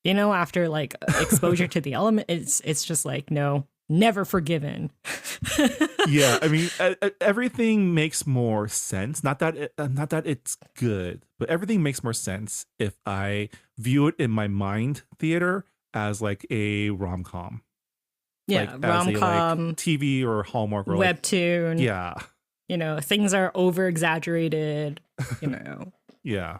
You know, after like exposure to the element, it's just like, no, never forgiven. Yeah, I mean, everything makes more sense. Not that it's good, but everything makes more sense if I view it in my mind theater as like a rom com, like Yeah, as rom a like com, TV or Hallmark or like webtoon. yeah, You know, things are over exaggerated. You know, yeah,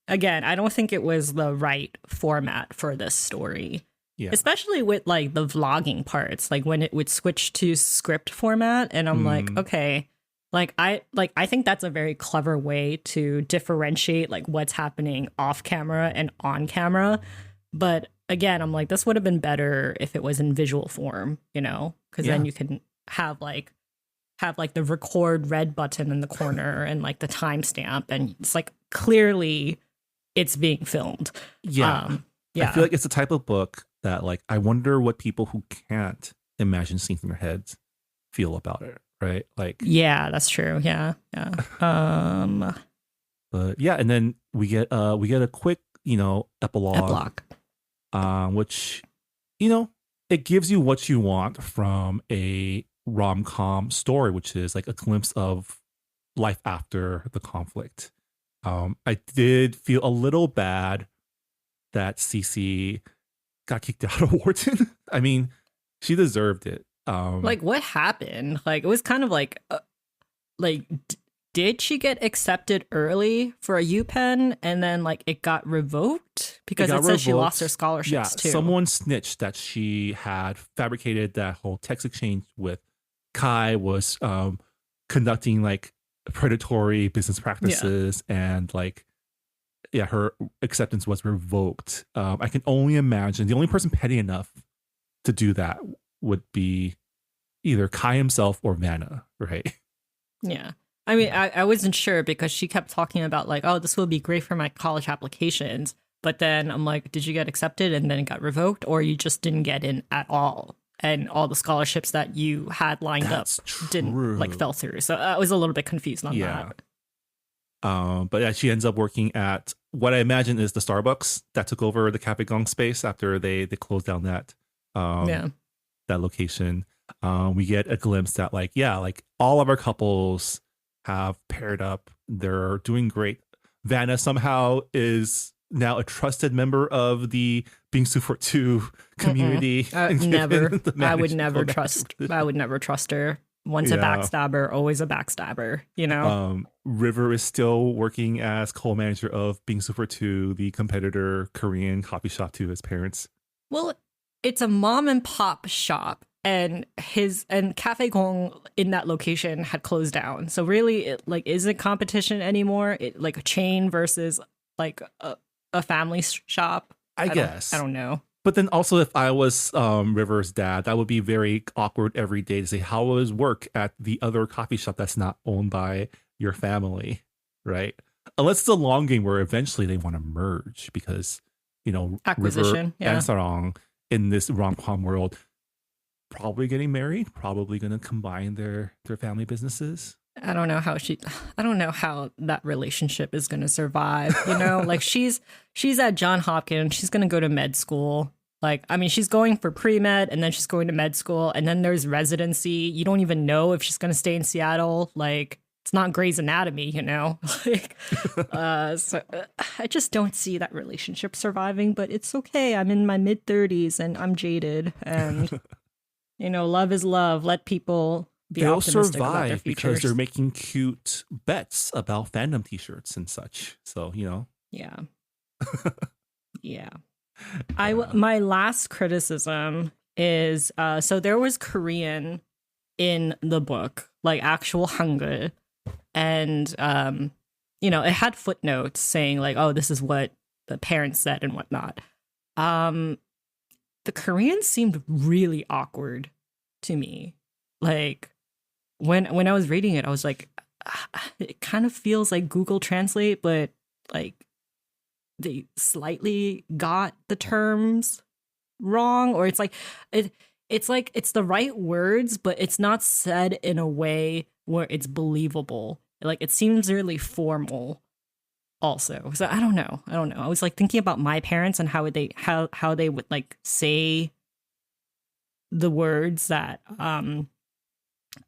again, I don't think it was the right format for this story. yeah. Especially with like the vlogging parts, like when it would switch to script format, and I'm like, Mm, okay, I think that's a very clever way to differentiate like what's happening off camera and on camera. But again, I'm like, this would have been better if it was in visual form, you know, because yeah, then you can have like the record red button in the corner and like the timestamp, and it's like clearly it's being filmed. yeah. I Yeah. feel like it's the type of book that like I wonder what people who can't imagine scenes in their heads feel about it, right? Like, Yeah, that's true. Yeah, yeah. but yeah, and then we get a quick, you know, epilogue, Epilogue. which, you know, it gives you what you want from a rom-com story, which is like a glimpse of life after the conflict. I did feel a little bad that Cece got kicked out of Wharton. I mean, she deserved it. Like, what happened? Like, it was kind of like, did she get accepted early for a UPenn and then like it got revoked because it says she lost her scholarships too? Someone snitched that she had fabricated that whole text exchange with Kai was conducting like predatory business practices and like her acceptance was revoked. I can only imagine the only person petty enough to do that would be either Kai himself or Vanna, right? Yeah. I mean, I wasn't sure because she kept talking about like, oh, this will be great for my college applications. But then I'm like, did you get accepted and then it got revoked, or you just didn't get in at all? And all the scholarships that you had lined That's up didn't like fell through. So I was a little bit confused on that. But yeah, she ends up working at what I imagine is the Starbucks that took over the Cafe Gong space after they closed down that that location. We get a glimpse that like all of our couples have paired up. They're doing great. Vanna somehow is now a trusted member of the Bingsu for Two community. Never. I would never trust her. Once a backstabber, always a backstabber, you know? River is still working as co-manager of Bingsu for Two, the competitor Korean coffee shop to his parents. Well, it's a mom and pop shop, and Cafe Gong in that location had closed down. So really, it like isn't competition anymore. It like a chain versus like a family shop. I guess. I don't know. But then also, if I was River's dad, that would be very awkward every day to say, how was work at the other coffee shop that's not owned by your family, right? Unless it's a long game where eventually they want to merge because, you know, acquisition, River and Sarong in this rom-com world probably getting married, probably going to combine their family businesses. I don't know how that relationship is going to survive. You know, like she's at Johns Hopkins. She's going to go to med school. Like, I mean, she's going for pre-med and then she's going to med school. And then there's residency. You don't even know if she's going to stay in Seattle. Like, it's not Grey's Anatomy, you know? Like, so I just don't see that relationship surviving, but it's okay. I'm in my mid-30s and I'm jaded. And, you know, love is love. Let people... They'll survive because they're making cute bets about fandom t-shirts and such. So, you know. Yeah. Yeah. My last criticism is, so there was Korean in the book, like actual Hangul. And, you know, it had footnotes saying like, oh, this is what the parents said and whatnot. The Korean seemed really awkward to me. Like, when I was reading it, I was like, it kind of feels like Google Translate, but like they slightly got the terms wrong, or it's like it's the right words, but it's not said in a way where it's believable. Like it seems really formal. also. So I don't know. I was like thinking about my parents and how they would like say the words that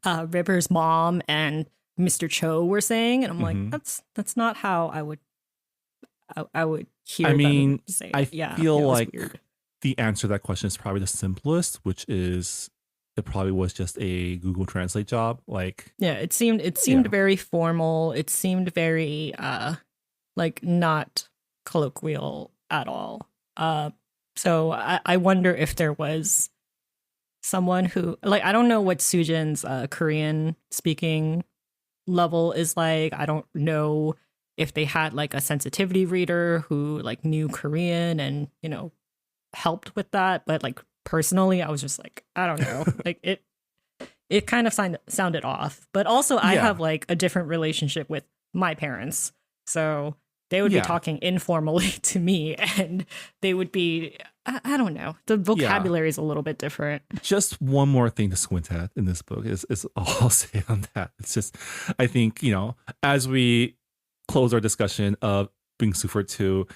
River's mom and Mr. Cho were saying, and I'm like, that's not how I would hear. I mean, them say. I feel like weird. the answer to that question is probably the simplest, which is it probably was just a Google Translate job. Like, yeah, it seemed very formal. It seemed very like not colloquial at all. So I wonder if there was someone who, like, I don't know what Sujin's Korean speaking level is like. I don't know if they had like a sensitivity reader who like knew Korean and, you know, helped with that. But like personally, I was just like, I don't know. Like it kind of sounded off. But also I have like a different relationship with my parents. So they would be talking informally to me, and they would be, I don't know. The vocabulary is a little bit different. Just one more thing to squint at in this book is all I'll say on that. It's just, I think, you know, as we close our discussion of Bingsu for 2,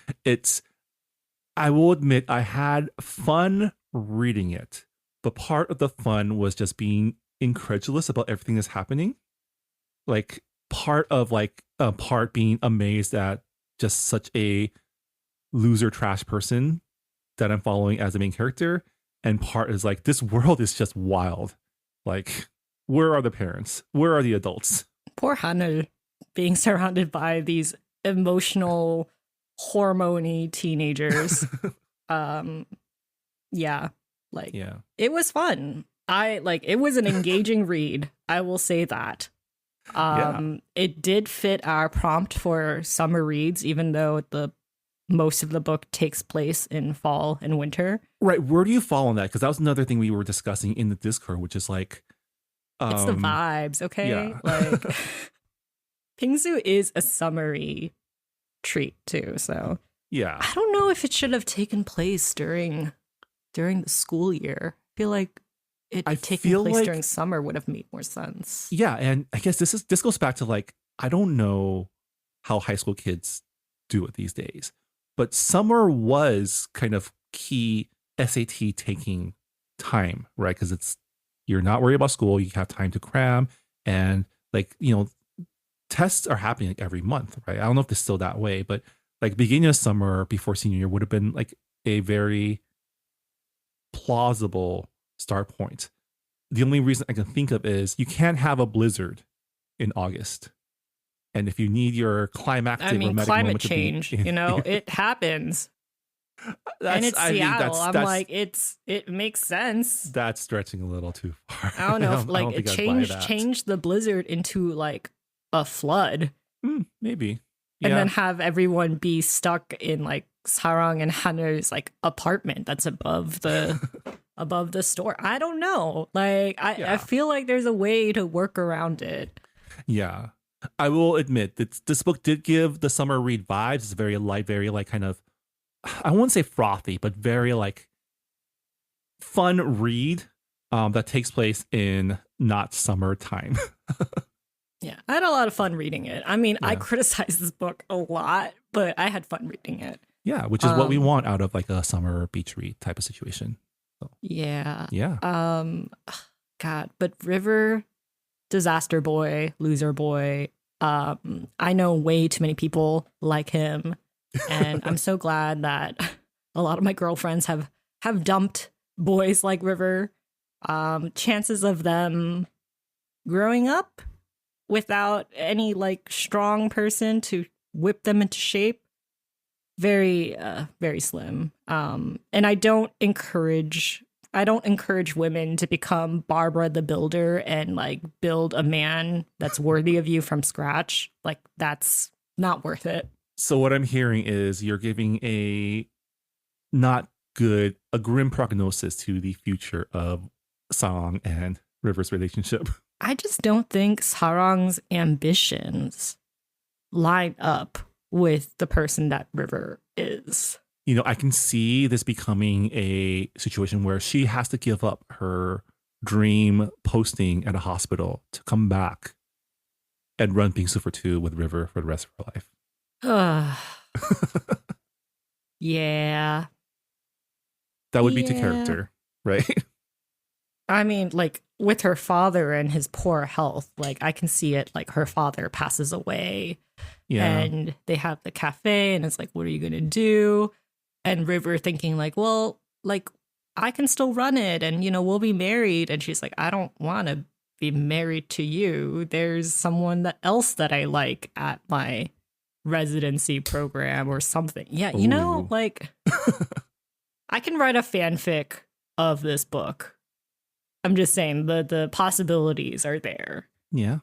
I will admit I had fun reading it, but part of the fun was just being incredulous about everything that's happening. Like part being amazed at just such a loser trash person that I'm following as the main character, and part is like, this world is just wild. Like, where are the parents? Where are the adults? Poor Hanul being surrounded by these emotional, hormony teenagers. It was fun. It was an engaging read. I will say that. It did fit our prompt for summer reads, even though most of the book takes place in fall and winter. Right. Where do you fall on that? Because that was another thing we were discussing in the Discord, which is like, it's the vibes. Okay. Yeah. Like Bingsu is a summery treat too. So yeah, I don't know if it should have taken place during the school year. I feel like taking place during summer would have made more sense. Yeah, and I guess this goes back to like, I don't know how high school kids do it these days, but summer was kind of key SAT taking time, right? Because you're not worried about school, you have time to cram, and like, you know, tests are happening like every month, right? I don't know if it's still that way, but like beginning of summer before senior year would have been like a very plausible start point. The only reason I can think of is you can't have a blizzard in August. And if you need your climactic romantic climate moment change, to be, you know, it happens. And it's Seattle. I'm like, it makes sense. That's stretching a little too far. I don't know if like it changed the blizzard into like a flood. Maybe. And then have everyone be stuck in like Sarang and Hanul's like apartment that's above the store. I don't know. Like I feel like there's a way to work around it. Yeah. I will admit that this book did give the summer read vibes. It's very light, very like kind of, I won't say frothy, but very like fun read that takes place in not summertime. Yeah, I had a lot of fun reading it. I mean, I criticized this book a lot, but I had fun reading it. Yeah, which is what we want out of like a summer beach read type of situation. So. Yeah. Yeah. God, but River, disaster boy, loser boy. I know way too many people like him, and I'm so glad that a lot of my girlfriends have dumped boys like River. Chances of them growing up without any like strong person to whip them into shape, very slim. And I don't encourage women to become Barbara the Builder and like build a man that's worthy of you from scratch. Like that's not worth it. So what I'm hearing is you're giving a grim prognosis to the future of Song and River's relationship. I just don't think Sarang's ambitions line up with the person that River is. You know, I can see this becoming a situation where she has to give up her dream posting at a hospital to come back and run Bingsu for 2 with River for the rest of her life. Ugh. Yeah. That would be to character, right? I mean, like, with her father and his poor health, like, I can see it, like, her father passes away. Yeah. And they have the cafe, and it's like, what are you going to do? And River thinking, like, well, like, I can still run it, and, you know, we'll be married. And she's like, I don't want to be married to you. There's someone else that I like at my residency program or something. Yeah, you know, Ooh. like, I can write a fanfic of this book. I'm just saying the possibilities are there. Yeah.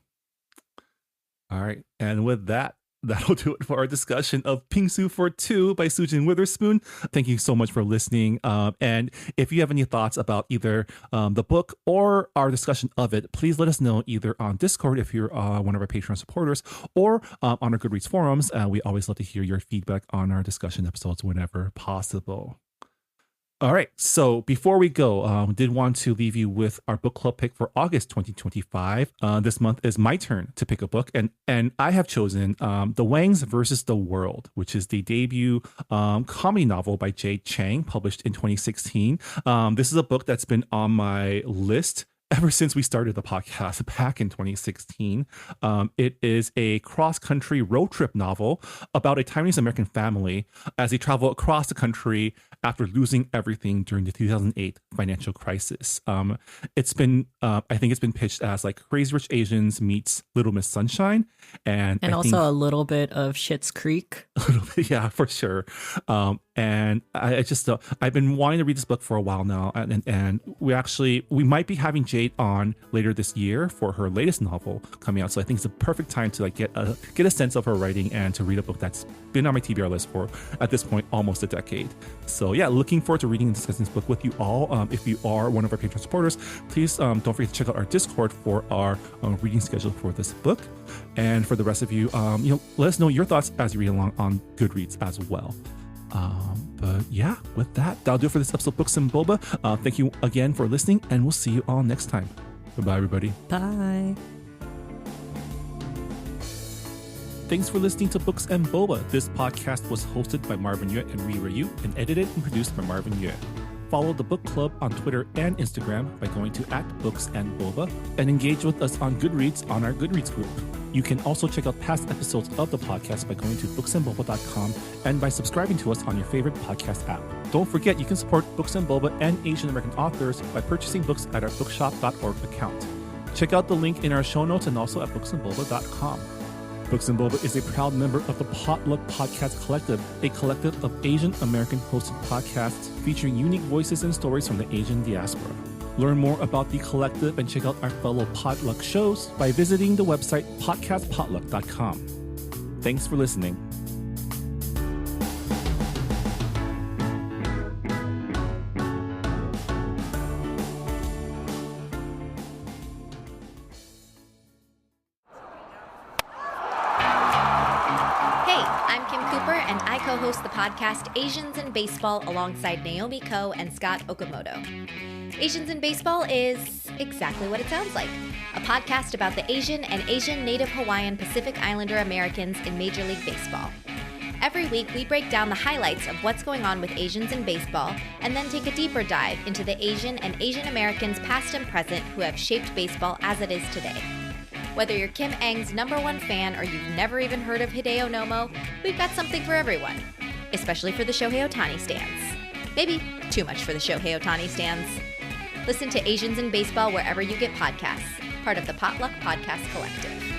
All right. And with that, that'll do it for our discussion of Bingsu for Two by Sujin Witherspoon. Thank you so much for listening. And if you have any thoughts about either the book or our discussion of it, please let us know either on Discord if you're one of our Patreon supporters or on our Goodreads forums. We always love to hear your feedback on our discussion episodes whenever possible. All right. So before we go, did want to leave you with our book club pick for August 2025. This month is my turn to pick a book, and I have chosen The Wangs versus the World, which is the debut comedy novel by Jade Chang, published in 2016. This is a book that's been on my list ever since we started the podcast back in 2016. It is a cross-country road trip novel about a Taiwanese American family as they travel across the country after losing everything during the 2008 financial crisis. It's been, I think it's been pitched as like Crazy Rich Asians meets Little Miss Sunshine. And also a little bit of Schitt's Creek. A little bit, yeah, for sure. And I just, I've been wanting to read this book for a while now. And we might be having Jade on later this year for her latest novel coming out. So I think it's a perfect time to like get a sense of her writing and to read a book that's been on my TBR list for, at this point, almost a decade. So yeah, looking forward to reading and discussing this book with you all. If you are one of our Patreon supporters, please don't forget to check out our Discord for our reading schedule for this book. And for the rest of you, let us know your thoughts as you read along on Goodreads as well. But yeah, with that, that'll do it for this episode of Books and Boba. Thank you again for listening, and we'll see you all next time. Goodbye, everybody. Bye. Thanks for listening to Books and Boba. This podcast was hosted by Marvin Yue and Riri Yu and edited and produced by Marvin Yue. Follow the book club on Twitter and Instagram by going to @BooksandBoba and engage with us on Goodreads on our Goodreads group. You can also check out past episodes of the podcast by going to booksandboba.com and by subscribing to us on your favorite podcast app. Don't forget, you can support Books and Boba and Asian American authors by purchasing books at our bookshop.org account. Check out the link in our show notes and also at booksandboba.com. Books and Boba is a proud member of the Potluck Podcast Collective, a collective of Asian American hosted podcasts featuring unique voices and stories from the Asian diaspora. Learn more about the collective and check out our fellow Potluck shows by visiting the website podcastpotluck.com. Thanks for listening. Co-host the podcast Asians in Baseball alongside Naomi Ko and Scott Okamoto. Asians in Baseball is exactly what it sounds like, a podcast about the Asian and Asian Native Hawaiian Pacific Islander Americans in Major League Baseball. Every week, we break down the highlights of what's going on with Asians in baseball and then take a deeper dive into the Asian and Asian Americans past and present who have shaped baseball as it is today. Whether you're Kim Eng's #1 fan or you've never even heard of Hideo Nomo, we've got something for everyone, especially for the Shohei Ohtani stans. Maybe too much for the Shohei Ohtani stans. Listen to Asians in Baseball wherever you get podcasts, part of the Potluck Podcast Collective.